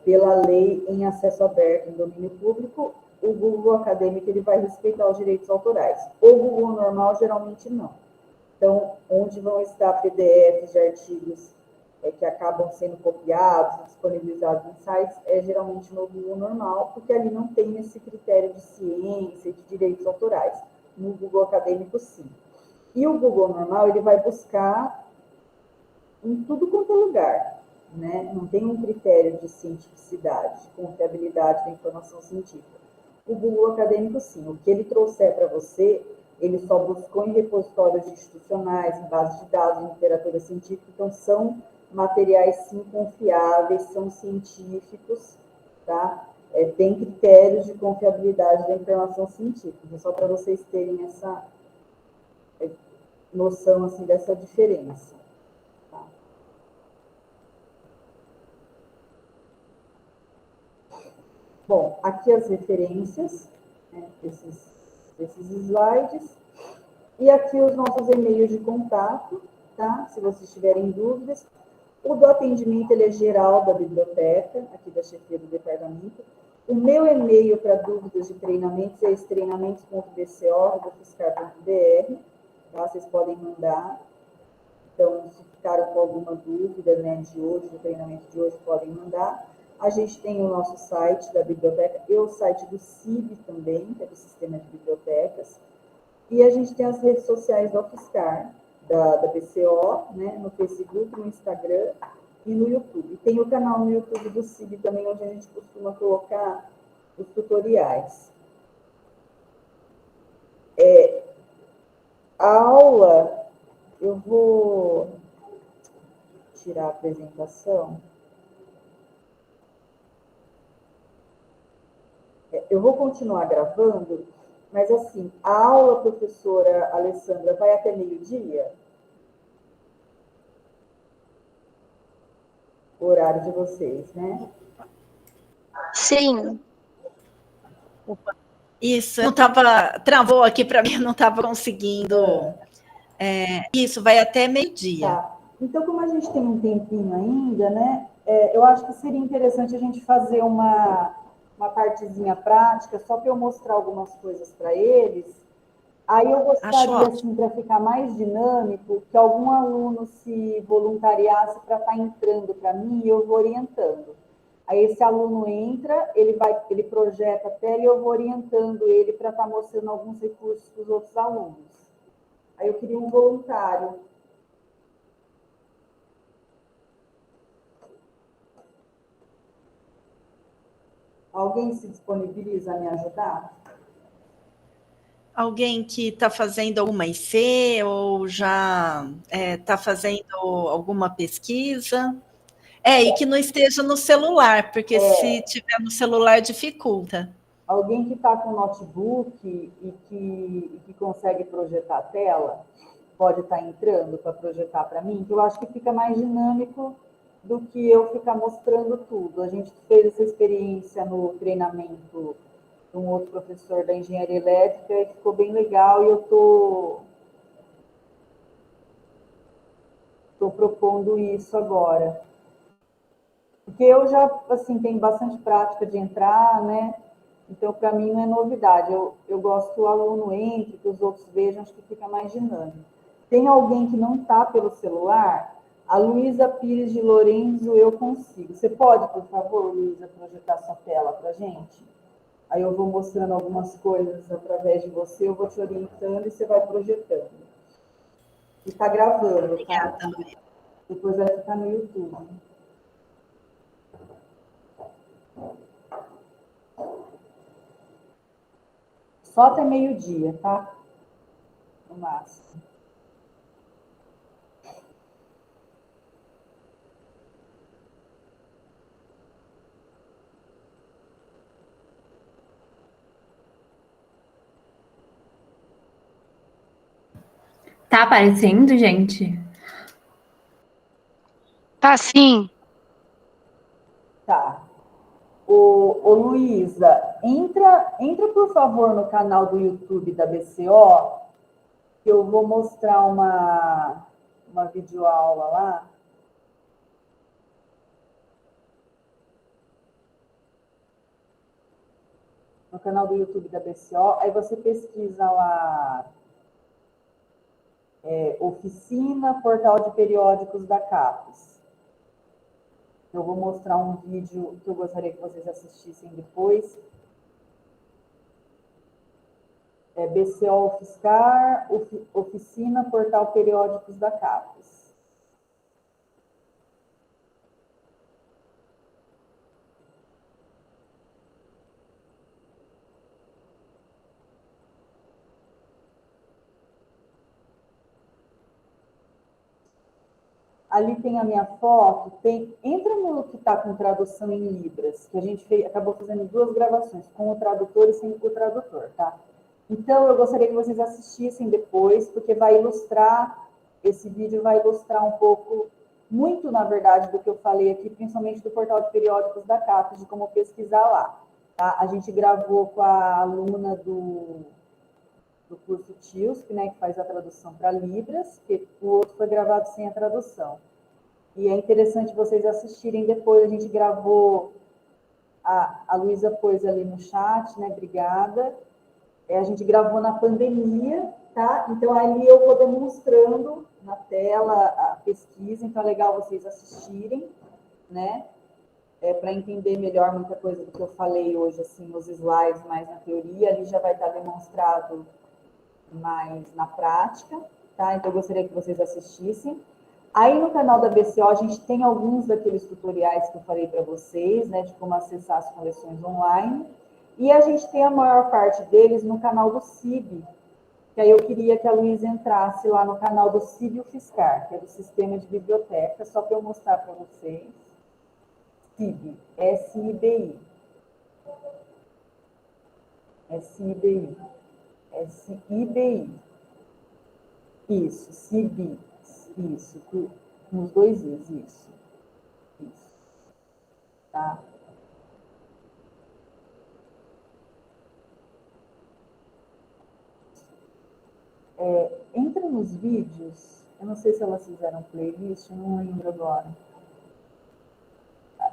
pela lei, em acesso aberto, em domínio público. O Google Acadêmico, ele vai respeitar os direitos autorais. O Google normal, geralmente, não. Então, onde vão estar PDFs de artigos que acabam sendo copiados, disponibilizados em sites, é geralmente no Google normal, porque ali não tem esse critério de ciência e de direitos autorais. No Google Acadêmico, sim. E o Google normal, ele vai buscar em tudo quanto é lugar, né? Não tem um critério de cientificidade, de confiabilidade da informação científica. O Google Acadêmico, sim. O que ele trouxer para você, ele só buscou em repositórios institucionais, em bases de dados, em literatura científica, então são materiais, sim, confiáveis, são científicos, tá? Tem critérios de confiabilidade da informação científica, só para vocês terem essa noção, assim, dessa diferença. Tá? Bom, aqui as referências, né, desses slides, e aqui os nossos e-mails de contato, tá? Se vocês tiverem dúvidas. O do atendimento, ele é geral da biblioteca, aqui da chefia do departamento. O meu e-mail para dúvidas de treinamentos é treinamentos.bco.fiscar.br, tá? Vocês podem mandar. Então, se ficaram com alguma dúvida, né, de hoje, do treinamento de hoje, podem mandar. A gente tem o nosso site da biblioteca e o site do CIB também, que é do Sistema de Bibliotecas. E a gente tem as redes sociais da UFSCar, da BCO, né, no Facebook, no Instagram e no YouTube. E tem o canal no YouTube do CIB também, onde a gente costuma colocar os tutoriais. A aula, eu vou tirar a apresentação. Eu vou continuar gravando, mas assim, a aula, professora Alessandra, vai até meio-dia? O horário de vocês, né? Sim. Isso, não tava, travou aqui para mim, não estava conseguindo. Isso, vai até meio-dia. Tá. Então, como a gente tem um tempinho ainda, né? Eu acho que seria interessante a gente fazer uma partezinha prática, só para eu mostrar algumas coisas para eles. Aí eu gostaria, assim, para ficar mais dinâmico, que algum aluno se voluntariasse para estar entrando para mim e eu vou orientando. Aí esse aluno entra, ele projeta a tela e eu vou orientando ele para estar mostrando alguns recursos para os outros alunos. Aí eu queria um voluntário. Alguém se disponibiliza a me ajudar? Alguém que está fazendo alguma IC ou já está fazendo alguma pesquisa? E que não esteja no celular, porque se tiver no celular dificulta. Alguém que está com notebook e que consegue projetar a tela, pode estar entrando para projetar para mim, que eu acho que fica mais dinâmico do que eu ficar mostrando tudo. A gente fez essa experiência no treinamento de um outro professor da engenharia elétrica e ficou bem legal, e eu estou propondo isso agora. Porque eu já, assim, tenho bastante prática de entrar, né? Então, para mim, não é novidade. Eu gosto que o aluno entre, que os outros vejam, acho que fica mais dinâmico. Tem alguém que não está pelo celular? A Luísa Pires de Lorenzo, eu consigo. Você pode, por favor, Luísa, projetar sua tela para a gente? Aí eu vou mostrando algumas coisas através de você, eu vou te orientando e você vai projetando. E está gravando, tá? Obrigada, Luísa. Depois vai ficar no YouTube. Só até meio-dia, tá? No máximo. Tá aparecendo, gente? Tá sim. Tá. Ô Luísa, entra, por favor, no canal do YouTube da BCO, que eu vou mostrar uma videoaula lá. No canal do YouTube da BCO, aí você pesquisa lá Oficina Portal de Periódicos da CAPES. Eu vou mostrar um vídeo que eu gostaria que vocês assistissem depois. BCO UFSCar, Oficina Portal Periódicos da CAPES. Ali tem a minha foto, entra no que está com tradução em Libras, que a gente acabou fazendo 2 gravações, com o tradutor e sem o tradutor, tá? Então, eu gostaria que vocês assistissem depois, porque vai ilustrar, esse vídeo vai ilustrar um pouco, muito, na verdade, do que eu falei aqui, principalmente do portal de periódicos da CAPES, de como pesquisar lá, tá? A gente gravou com a aluna do curso TILSP, né, que faz a tradução para Libras, que o outro foi gravado sem a tradução. E é interessante vocês assistirem depois, a gente gravou, a Luísa pôs ali no chat, né, obrigada. A gente gravou na pandemia, tá? Então, ali eu vou demonstrando na tela a pesquisa, então é legal vocês assistirem, né? para entender melhor muita coisa do que eu falei hoje, assim, nos slides, mais na teoria, ali já vai estar demonstrado mais na prática, tá? Então, eu gostaria que vocês assistissem. Aí, no canal da BCO, a gente tem alguns daqueles tutoriais que eu falei para vocês, né, de como acessar as coleções online. E a gente tem a maior parte deles no canal do CIB, que aí eu queria que a Luísa entrasse lá no canal do CIB UFSCar, que é do Sistema de Biblioteca, só para eu mostrar para vocês. CIB, S-I-B-I. S-I-B-I. S-I-B-I. Isso, CIB. Isso, com os dois Is, isso. Isso. Tá? Entra nos vídeos, eu não sei se elas fizeram playlist, eu não lembro agora.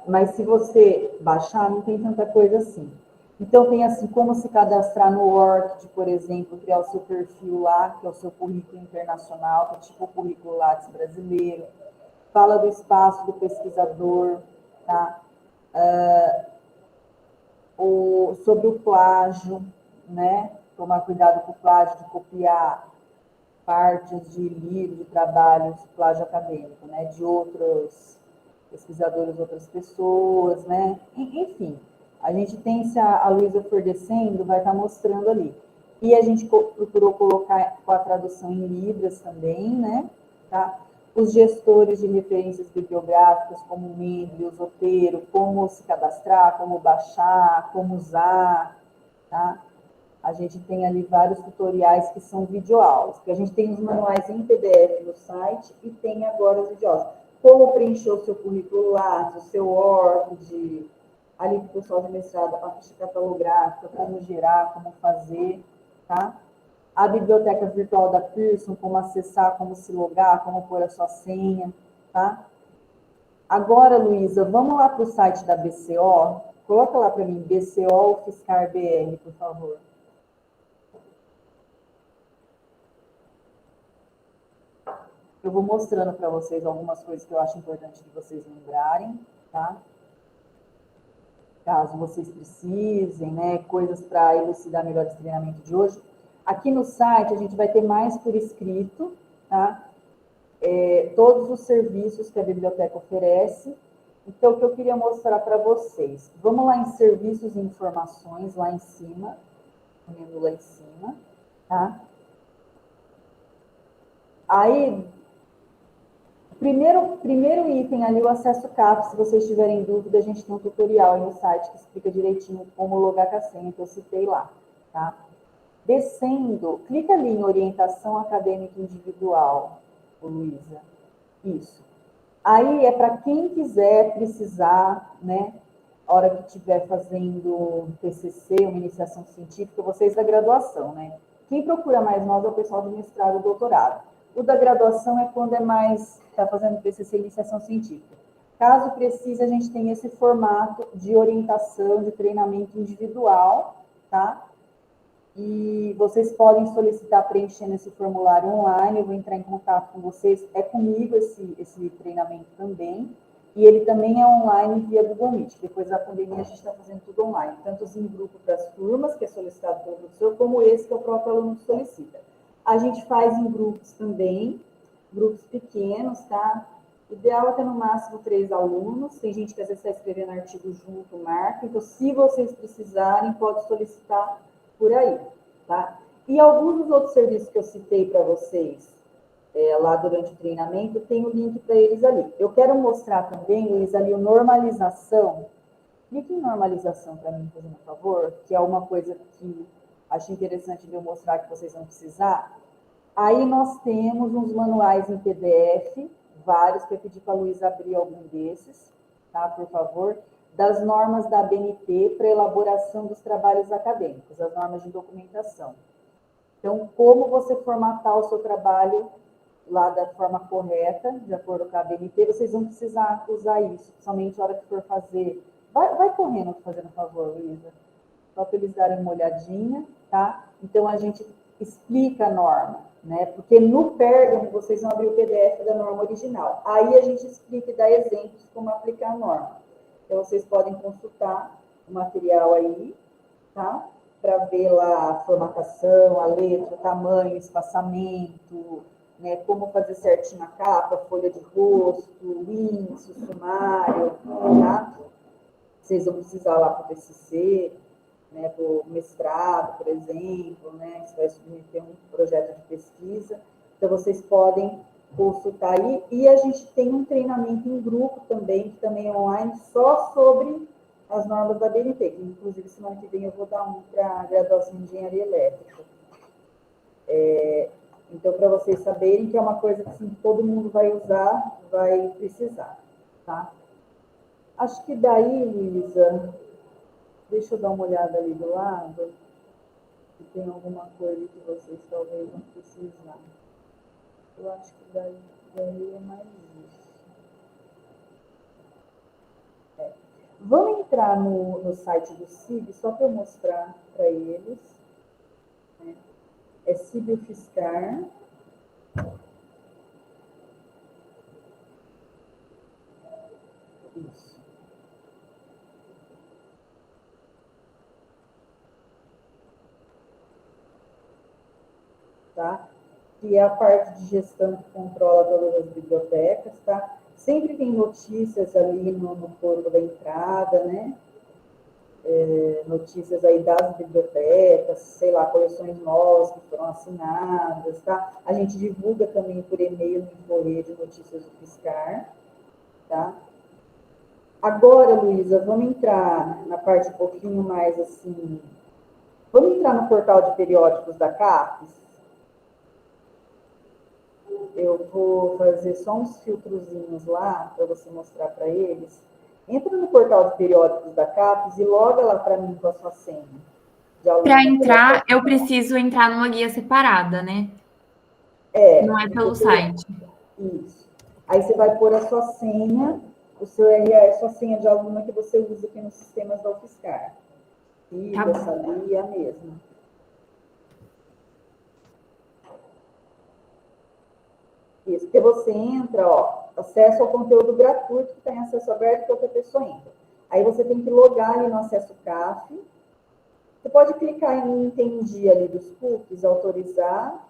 Mas se você baixar, não tem tanta coisa assim. Então, tem assim, como se cadastrar no Word, por exemplo, criar o seu perfil lá, que é o seu currículo internacional, que é tipo o currículo Lattes brasileiro. Fala do espaço do pesquisador, tá? Sobre o plágio, né? Tomar cuidado com o plágio, de copiar partes de livros, de trabalhos, plágio acadêmico, né? De outros pesquisadores, outras pessoas, né? Enfim, a gente tem, se a Luísa for descendo, vai estar mostrando ali. E a gente procurou colocar com a tradução em Libras também, né? Tá? Os gestores de referências bibliográficas, como o Mendeley, o Zotero, como se cadastrar, como baixar, como usar, tá? A gente tem ali vários tutoriais que são videoaulas, porque a gente tem os manuais em PDF no site e tem agora os videoaulas. Como preencher o seu currículo Lattes, o seu Word, ali para o pessoal de mestrado, a ficha catalográfica, como gerar, como fazer, tá? A biblioteca virtual da Pearson, como acessar, como se logar, como pôr a sua senha, tá? Agora, Luísa, vamos lá para o site da BCO. Coloca lá para mim, BCO UFSCar BR, por favor. Eu vou mostrando para vocês algumas coisas que eu acho importante de vocês lembrarem, tá? Caso vocês precisem, né? Coisas para elucidar melhor esse treinamento de hoje. Aqui no site a gente vai ter mais por escrito, tá? Todos os serviços que a biblioteca oferece. Então, o que eu queria mostrar para vocês. Vamos lá em serviços e informações, lá em cima. Menu lá em cima, tá? Aí, primeiro item ali, o acesso CAPS. Se vocês tiverem dúvida, a gente tem um tutorial aí no site que explica direitinho como logar com a senha, que eu citei lá, tá? Descendo, clica ali em orientação acadêmica individual, Luísa. Isso. Aí é para quem quiser precisar, né? A hora que estiver fazendo TCC, uma iniciação científica, vocês da graduação, né? Quem procura mais nós é o pessoal do mestrado e doutorado. O da graduação é quando é mais, está fazendo TCC, iniciação científica. Caso precise, a gente tem esse formato de orientação, de treinamento individual, tá? E vocês podem solicitar preenchendo esse formulário online, eu vou entrar em contato com vocês, é comigo esse treinamento também, e ele também é online via Google Meet. Depois da pandemia a gente está fazendo tudo online, tanto em grupo para as turmas, que é solicitado pelo professor, como esse que é o próprio aluno que solicita. A gente faz em grupos também, grupos pequenos, tá? O ideal é ter no máximo 3 alunos, tem gente que às vezes está escrevendo artigo junto, marca, então se vocês precisarem, pode solicitar por aí, tá? E alguns dos outros serviços que eu citei para vocês lá durante o treinamento, tem o link para eles ali. Eu quero mostrar também, Luiz, ali o normalização. Clique em normalização para mim, por favor, que é uma coisa que acho interessante de eu mostrar que vocês vão precisar. Aí nós temos uns manuais em PDF, vários, que eu pedi para a Luiz abrir algum desses, tá, por favor, das normas da ABNT para elaboração dos trabalhos acadêmicos, as normas de documentação. Então, como você formatar o seu trabalho lá da forma correta, de acordo com a ABNT, vocês vão precisar usar isso, somente na hora que for fazer. Vai correndo, fazendo um favor, Luísa, só para eles darem uma olhadinha, tá? Então, a gente explica a norma, né? Porque no Pergamo, vocês vão abrir o PDF da norma original. Aí a gente explica e dá exemplos como aplicar a norma. Então, vocês podem consultar o material aí, tá? Para ver lá a formatação, a letra, o tamanho, o espaçamento, né? Como fazer certinho a capa, folha de rosto, índice, sumário, tá? Vocês vão precisar lá para o TCC, né, para o mestrado, por exemplo, né? Você vai submeter um projeto de pesquisa. Então, vocês podem consultar aí. E a gente tem um treinamento em grupo também, que também é online, só sobre as normas da BNT, que inclusive semana que vem eu vou dar um para a graduação em engenharia elétrica. Então, para vocês saberem que é uma coisa que assim, todo mundo vai usar, vai precisar, tá? Acho que daí, Luísa, deixa eu dar uma olhada ali do lado, se tem alguma coisa que vocês talvez não precisar. Eu acho que daí é mais isso. Vamos entrar no site do CIB, só para eu mostrar para eles. Né? É CIB UFSCar. Isso. Tá? Que é a parte de gestão que controla todas as bibliotecas, tá? Sempre tem notícias ali no corpo da entrada, né? Notícias aí das bibliotecas, sei lá, coleções novas que foram assinadas, tá? A gente divulga também por e-mail no Inforrede notícias do Fiscar, tá? Agora, Luísa, vamos entrar na parte um pouquinho mais assim. Vamos entrar no portal de periódicos da CAPES? Eu vou fazer só uns filtrozinhos lá para você mostrar para eles. Entra no portal de periódicos da CAPES e loga lá para mim com a sua senha. Para entrar, eu preciso entrar numa guia separada, né? Não é pelo site. Isso. Aí você vai pôr a sua senha, o seu RA, sua senha de aluna que você usa aqui nos sistemas da UFSCar. E Tá essa ali é a mesma. Isso, porque você entra, ó, acesso ao conteúdo gratuito que tem acesso aberto que outra pessoa entra. Aí você tem que logar ali no acesso CAF. Você pode clicar em entendi ali dos cookies, autorizar,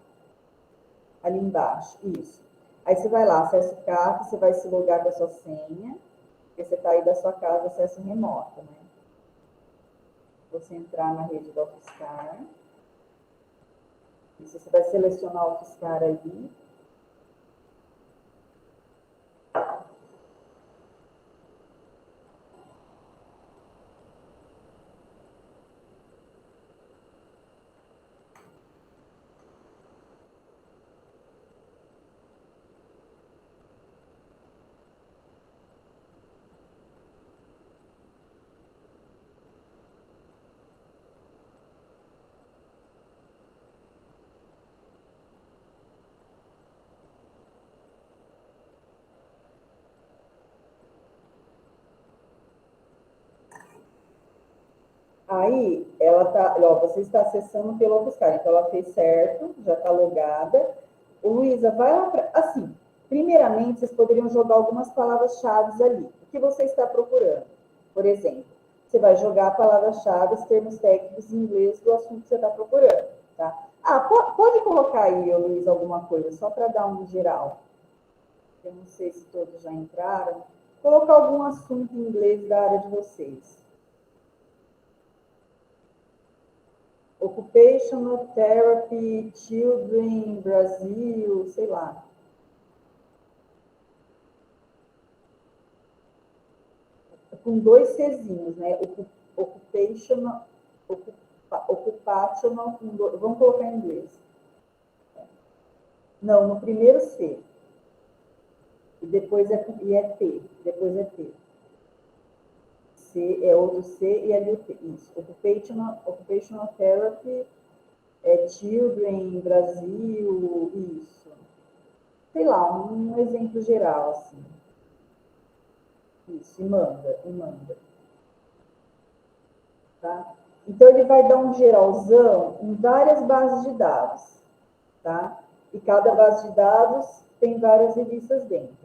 ali embaixo, isso. Aí você vai lá, acesso CAF, você vai se logar com a sua senha, porque você está aí da sua casa, acesso remoto, né? Você entrar na rede da UFSCar. Isso, você vai selecionar o UFSCar aí. Aí, ela tá, ó, você está acessando pelo UFSCar, então ela fez certo, já está logada. Luísa, vai lá para. Assim, primeiramente, vocês poderiam jogar algumas palavras-chave ali. O que você está procurando? Por exemplo, você vai jogar palavras-chave, termos técnicos em inglês do assunto que você está procurando, tá? Ah, pode colocar aí, Luísa, alguma coisa, só para dar um geral. Eu não sei se todos já entraram. Colocar algum assunto em inglês da área de vocês. Occupational Therapy, Children, Brasil, sei lá. Com dois Czinhos, né? Occupational, vamos colocar em inglês. Não, no primeiro C. E depois é T. Depois é T. C é outro C e ali o T. Isso. Occupational Therapy, Children, Brasil, isso. Sei lá, um exemplo geral, assim. Isso, e manda. Tá? Então, ele vai dar um geralzão em várias bases de dados, tá? E cada base de dados tem várias revistas dentro.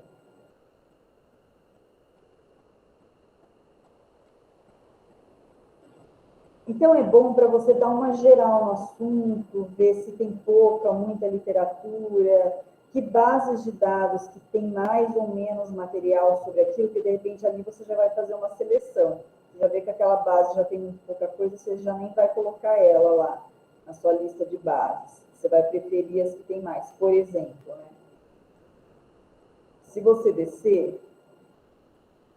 Então, é bom para você dar uma geral no assunto, ver se tem pouca, muita literatura, que bases de dados que tem mais ou menos material sobre aquilo, que de repente ali você já vai fazer uma seleção. Você já vê que aquela base já tem muito pouca coisa, você já nem vai colocar ela lá na sua lista de bases. Você vai preferir as que tem mais. Por exemplo, né? Se você descer,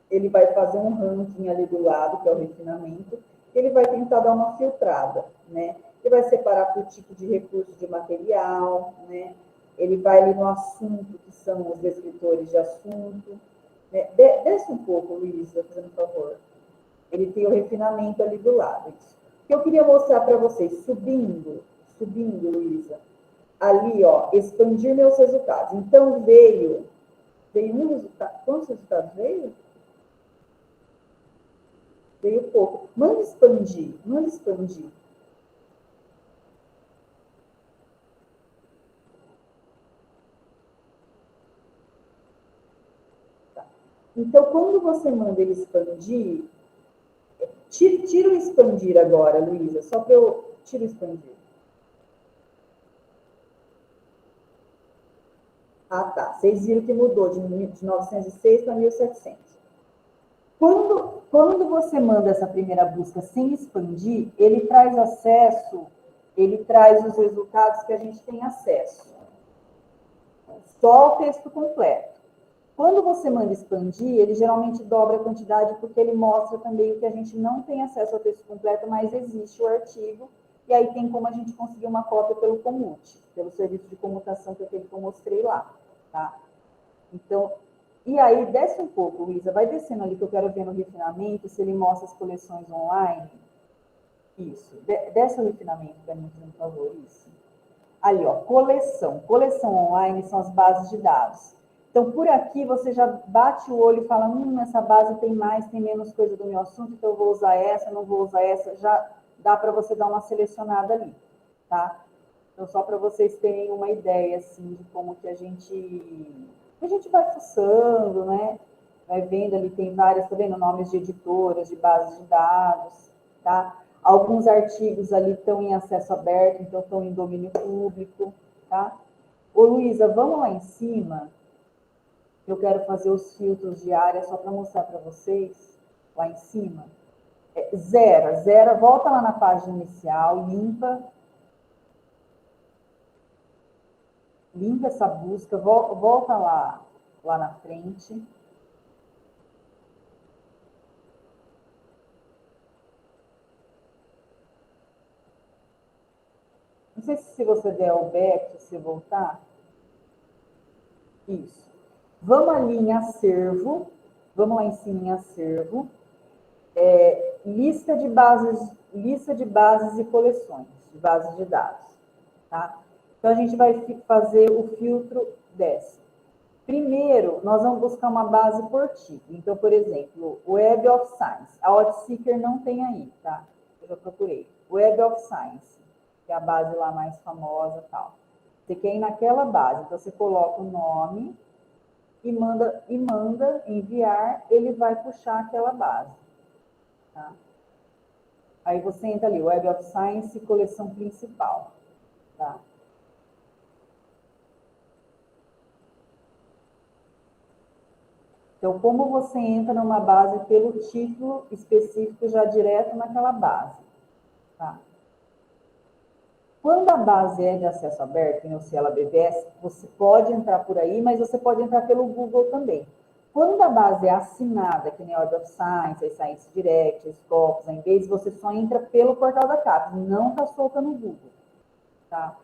ele vai fazer um ranking ali do lado, que é o refinamento, ele vai tentar dar uma filtrada, né? Ele vai separar por tipo de recurso de material, né? Ele vai ali no assunto, que são os descritores de assunto. Né? Desce um pouco, Luísa, fazendo um favor. Ele tem o refinamento ali do lado. O que eu queria mostrar para vocês, subindo, Luísa, ali, ó, expandir meus resultados. Então, veio um resultado. Quantos resultados veio? Veio pouco. Manda expandir. Tá. Então, quando você manda ele expandir, tira o expandir agora, Luísa, só para eu... Tira o expandir. Ah, tá. Vocês viram que mudou de 906 para 1700. Quando você manda essa primeira busca sem expandir, ele traz acesso, ele traz os resultados que a gente tem acesso. Só o texto completo. Quando você manda expandir, ele geralmente dobra a quantidade porque ele mostra também o que a gente não tem acesso ao texto completo, mas existe o artigo, e aí tem como a gente conseguir uma cópia pelo Comute, pelo serviço de comutação que é aquele que eu mostrei lá, tá? Então, e aí, desce um pouco, Luísa, vai descendo ali que eu quero ver no refinamento, se ele mostra as coleções online. Isso, desce o refinamento para mim, por favor, isso. Ali, ó, coleção. Coleção online são as bases de dados. Então, por aqui, você já bate o olho e fala, essa base tem mais, tem menos coisa do meu assunto, então eu vou usar essa, não vou usar essa. Já dá para você dar uma selecionada ali, tá? Então, só para vocês terem uma ideia, assim, de como que a gente vai fuçando, né? Vai vendo ali, tem várias, tá vendo? Nomes de editoras, de bases de dados, tá? Alguns artigos ali estão em acesso aberto, então estão em domínio público, tá? Ô, Luísa, vamos lá em cima. Eu quero fazer os filtros de área só para mostrar para vocês, lá em cima. Zera, volta lá na página inicial, limpa essa busca, volta lá na frente. Não sei se você der o back, se voltar. Isso. Vamos ali em acervo, vamos lá em cima em acervo. Lista de bases e coleções, de bases de dados. Tá? Então, a gente vai fazer o filtro dessa. Primeiro, nós vamos buscar uma base por tipo. Então, por exemplo, Web of Science. A OutSeeker não tem aí, tá? Eu já procurei. Web of Science, que é a base lá mais famosa e tal. Você quer ir naquela base, então você coloca o nome e manda enviar, ele vai puxar aquela base. Tá? Aí você entra ali, Web of Science, coleção principal. Tá? Então, como você entra numa base pelo título específico já direto naquela base. Tá? Quando a base é de acesso aberto, que nem o Cielo BBS, você pode entrar por aí, mas você pode entrar pelo Google também. Quando a base é assinada, que nem a Web of Science, a Science Direct, a Scopus, a Embase, você só entra pelo portal da CAPES, não está solta no Google. Tá?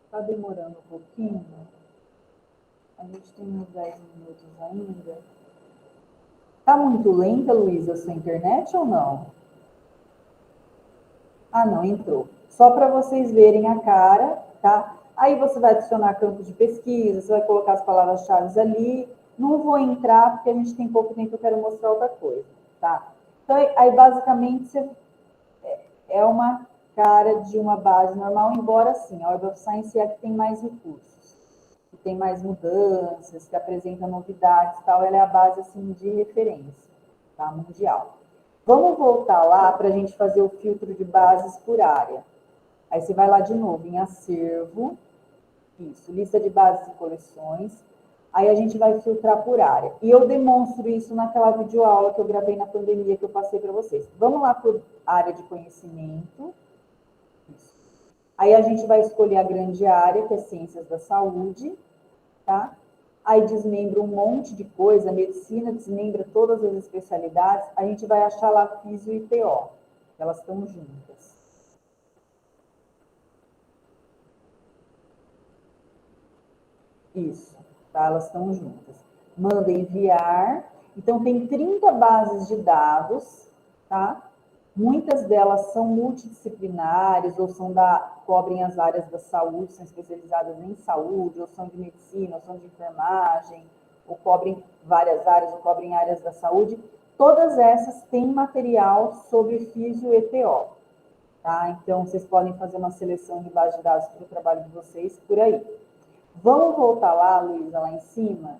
Está demorando um pouquinho. A gente tem uns 10 minutos ainda. Está muito lenta, Luísa, a sua internet ou não? Ah, não, entrou. Só para vocês verem a cara, tá? Aí você vai adicionar campo de pesquisa, você vai colocar as palavras-chave ali. Não vou entrar, porque a gente tem pouco tempo, eu quero mostrar outra coisa, tá? Então, aí basicamente é uma cara de uma base normal, embora sim, a Web of Science é a que tem mais recursos, que tem mais mudanças, que apresenta novidades e tal, ela é a base assim, de referência, tá? Mundial. Vamos voltar lá para a gente fazer o filtro de bases por área. Aí você vai lá de novo em acervo, isso, lista de bases e coleções. Aí a gente vai filtrar por área. E eu demonstro isso naquela videoaula que eu gravei na pandemia que eu passei para vocês. Vamos lá por área de conhecimento. Isso. Aí a gente vai escolher a grande área, que é ciências da saúde, tá? Aí desmembra um monte de coisa, medicina desmembra todas as especialidades. A gente vai achar lá físio e TO, elas estão juntas. Isso, tá? Elas estão juntas. Manda enviar. Então, tem 30 bases de dados, tá? Muitas delas são multidisciplinares, ou cobrem as áreas da saúde, são especializadas em saúde, ou são de medicina, ou são de enfermagem, ou cobrem várias áreas, ou cobrem áreas da saúde. Todas essas têm material sobre físio e TO, tá? Então, vocês podem fazer uma seleção de base de dados para o trabalho de vocês por aí. Vamos voltar lá, Luísa, lá em cima.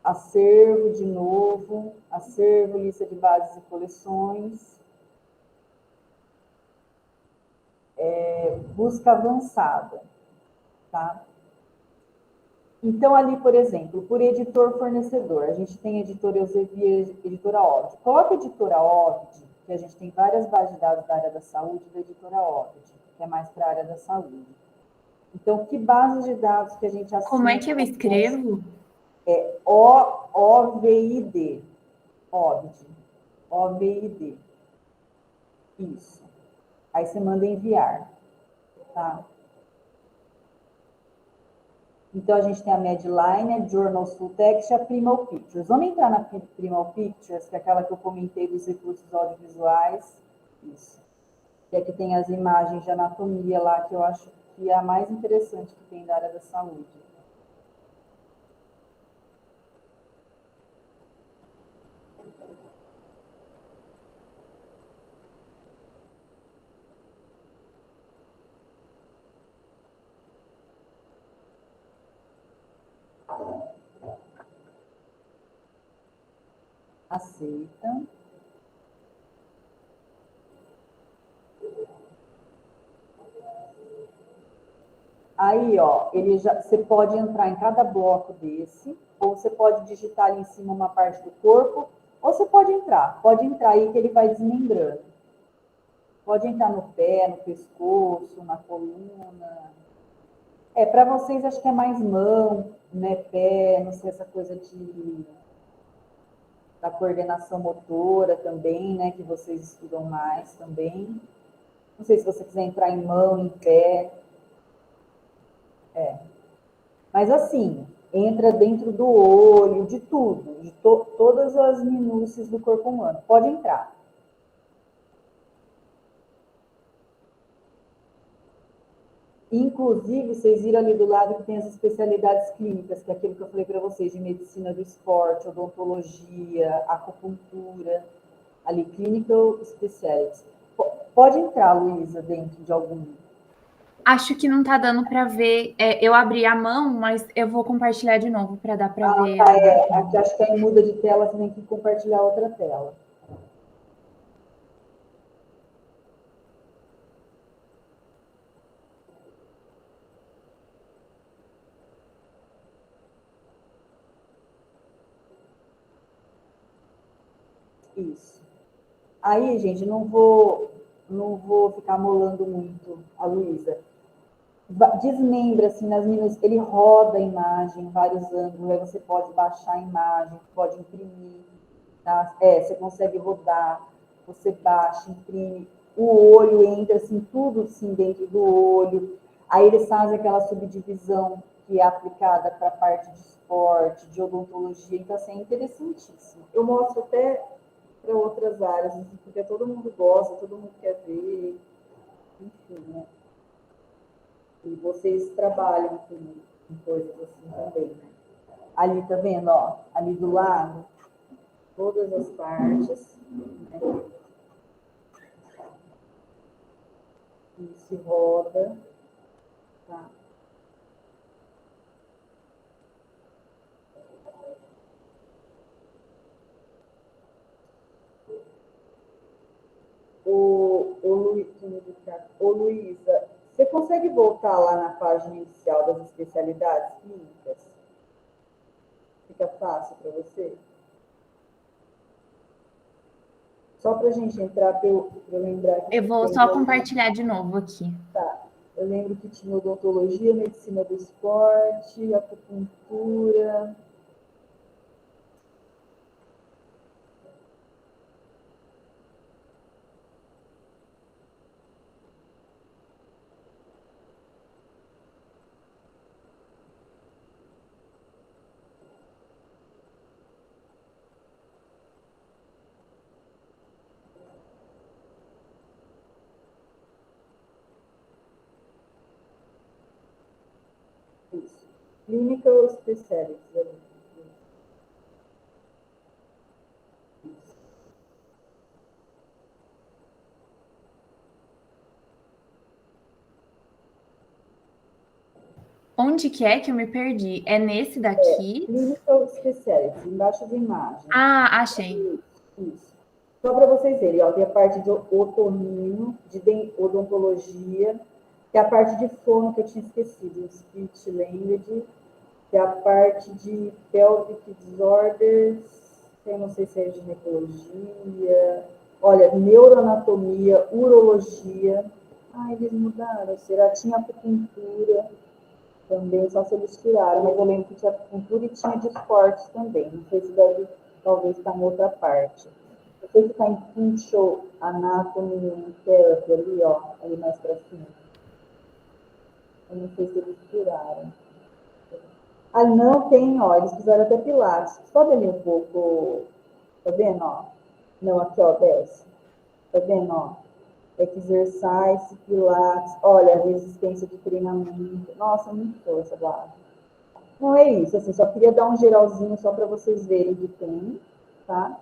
Acervo de novo. Acervo, lista de bases e coleções. Busca avançada. Tá? Então, ali, por exemplo, por editor fornecedor, a gente tem editora Elsevier, editora Ovid. Coloca a editora Ovid, que a gente tem várias bases de dados da área da saúde, da editora Ovid, que é mais para a área da saúde. Então, que bases de dados que a gente assina? Como é que eu escrevo? É OVID. OVID. OVID. Isso. Aí você manda enviar. Tá? Então, a gente tem a Medline, a Journals Full Text e a Primal Pictures. Vamos entrar na Primal Pictures, que é aquela que eu comentei dos recursos audiovisuais. Isso. Que aqui tem as imagens de anatomia lá, que eu acho que é a mais interessante que tem da área da saúde. Aceita. Aí, ó, você pode entrar em cada bloco desse, ou você pode digitar ali em cima uma parte do corpo, ou você pode entrar aí que ele vai desmembrando. Pode entrar no pé, no pescoço, na coluna. Para vocês acho que é mais mão, né, pé, não sei, essa coisa da coordenação motora também, né, que vocês estudam mais também. Não sei se você quiser entrar em mão, em pé. Mas assim, entra dentro do olho, de tudo, de todas as minúcias do corpo humano. Pode entrar. Inclusive, vocês viram ali do lado que tem as especialidades clínicas, que é aquilo que eu falei para vocês, de medicina do esporte, odontologia, acupuntura, ali, clinical specialties. Pode entrar, Luísa, dentro de algum. Acho que não tá dando para ver. Eu abri a mão, mas eu vou compartilhar de novo para dar para ver. Tá, aqui acho que é em muda de tela, você tem que compartilhar outra tela. Isso. Aí, gente, não vou ficar molando muito a Luísa. Desmembra assim nas minúcias, ele roda a imagem em vários ângulos, aí você pode baixar a imagem, pode imprimir, tá? Você consegue rodar, você baixa, imprime, o olho entra assim, tudo assim dentro do olho, aí eles fazem aquela subdivisão que é aplicada para a parte de esporte, de odontologia, então assim, é interessantíssimo. Eu mostro até para outras áreas, porque todo mundo gosta, todo mundo quer ver, enfim, né? E vocês trabalham com coisas assim também, né? Ali, tá vendo, ó? Ali do lado, todas as partes, né? se roda. Tá? Ô, Luísa, você consegue voltar lá na página inicial das especialidades clínicas? Fica fácil para você? Só para a gente entrar, para eu lembrar. Eu vou só compartilhar de novo aqui. Tá. Eu lembro que tinha odontologia, medicina do esporte, acupuntura. Isso. Clinical Specialties. Onde que é que eu me perdi? É nesse daqui? Clinical Specialties, embaixo de imagem. Ah, achei. Isso. Só para vocês verem, ó, tem a parte de otorrino, de odontologia, tem a parte de fono que eu tinha esquecido, speech language, tem a parte de pelvic disorders, eu não sei se é ginecologia, olha, neuroanatomia, urologia. Ah, eles mudaram, será? Tinha acupuntura também, só se eles tiraram, mas eu lembro que tinha acupuntura e tinha de esportes também, não sei se deve, talvez está em outra parte. Não sei se está em Functional Anatomy Therapy ali, ó, ali mais para cima. Eu não sei se eles tiraram. Ah, não, tem, ó, eles fizeram até pilates. Sobe ali um pouco, tá vendo, ó? Não, aqui, ó, desce. Tá vendo, ó? Exercise, pilates, olha, resistência de treinamento. Nossa, muito força, Bárbara. Não é isso, assim, só queria dar um geralzinho só para vocês verem que tem, tá?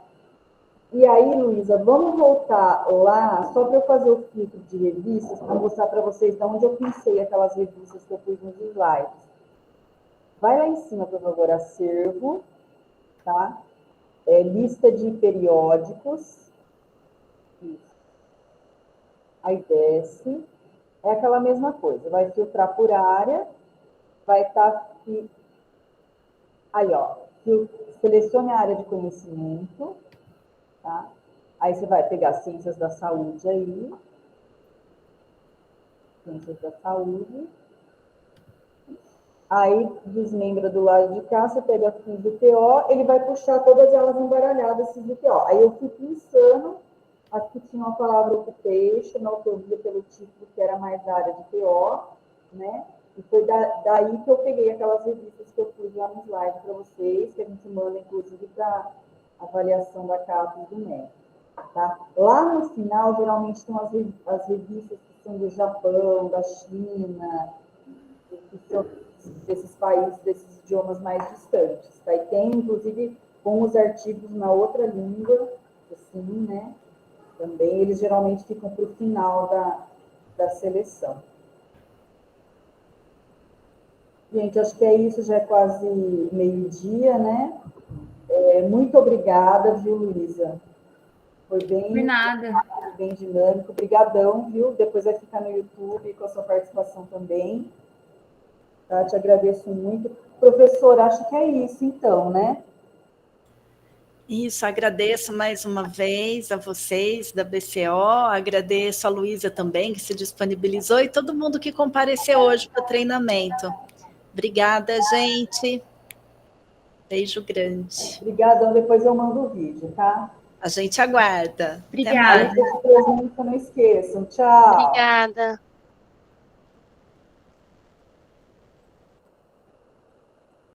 E aí, Luísa, vamos voltar lá, só para eu fazer o filtro de revistas, para mostrar para vocês de onde eu pensei aquelas revistas que eu pus nos slides. Vai lá em cima, por favor, acervo, tá? Lista de periódicos. Isso. Aí desce. É aquela mesma coisa, vai filtrar por área, vai estar aqui. Aí, ó, selecione a área de conhecimento, tá? Aí você vai pegar ciências da saúde aí. Ciências da saúde. Aí, desmembra do lado de cá, você pega FIS do TO, ele vai puxar todas elas embaralhadas, FIS do TO. Aí eu fui pensando, aqui tinha uma palavra occupational, que eu via pelo título que era mais da área de TO, né? E foi daí que eu peguei aquelas revistas que eu pus lá no slide para vocês, que a gente manda, inclusive, para avaliação da CAPES do MEC. Tá? Lá no final, geralmente, tem as revistas que são do Japão, da China, que são desses países, desses idiomas mais distantes. Tá? E tem, inclusive, com os artigos na outra língua, assim, né? Também, eles geralmente ficam para o final da seleção. Gente, acho que é isso, já é quase meio-dia, né? Muito obrigada, viu, Luísa? Foi bem dinâmico. Obrigadão, viu? Depois vai ficar no YouTube com a sua participação também. Tá? Te agradeço muito. Professor, acho que é isso, então, né? Isso, agradeço mais uma vez a vocês da BCO, agradeço a Luísa também, que se disponibilizou, e todo mundo que compareceu hoje para o treinamento. Obrigada, gente. Beijo grande. Obrigadão, depois eu mando o vídeo, tá? A gente aguarda. Obrigada. Até mais. Não esqueçam. Tchau. Obrigada.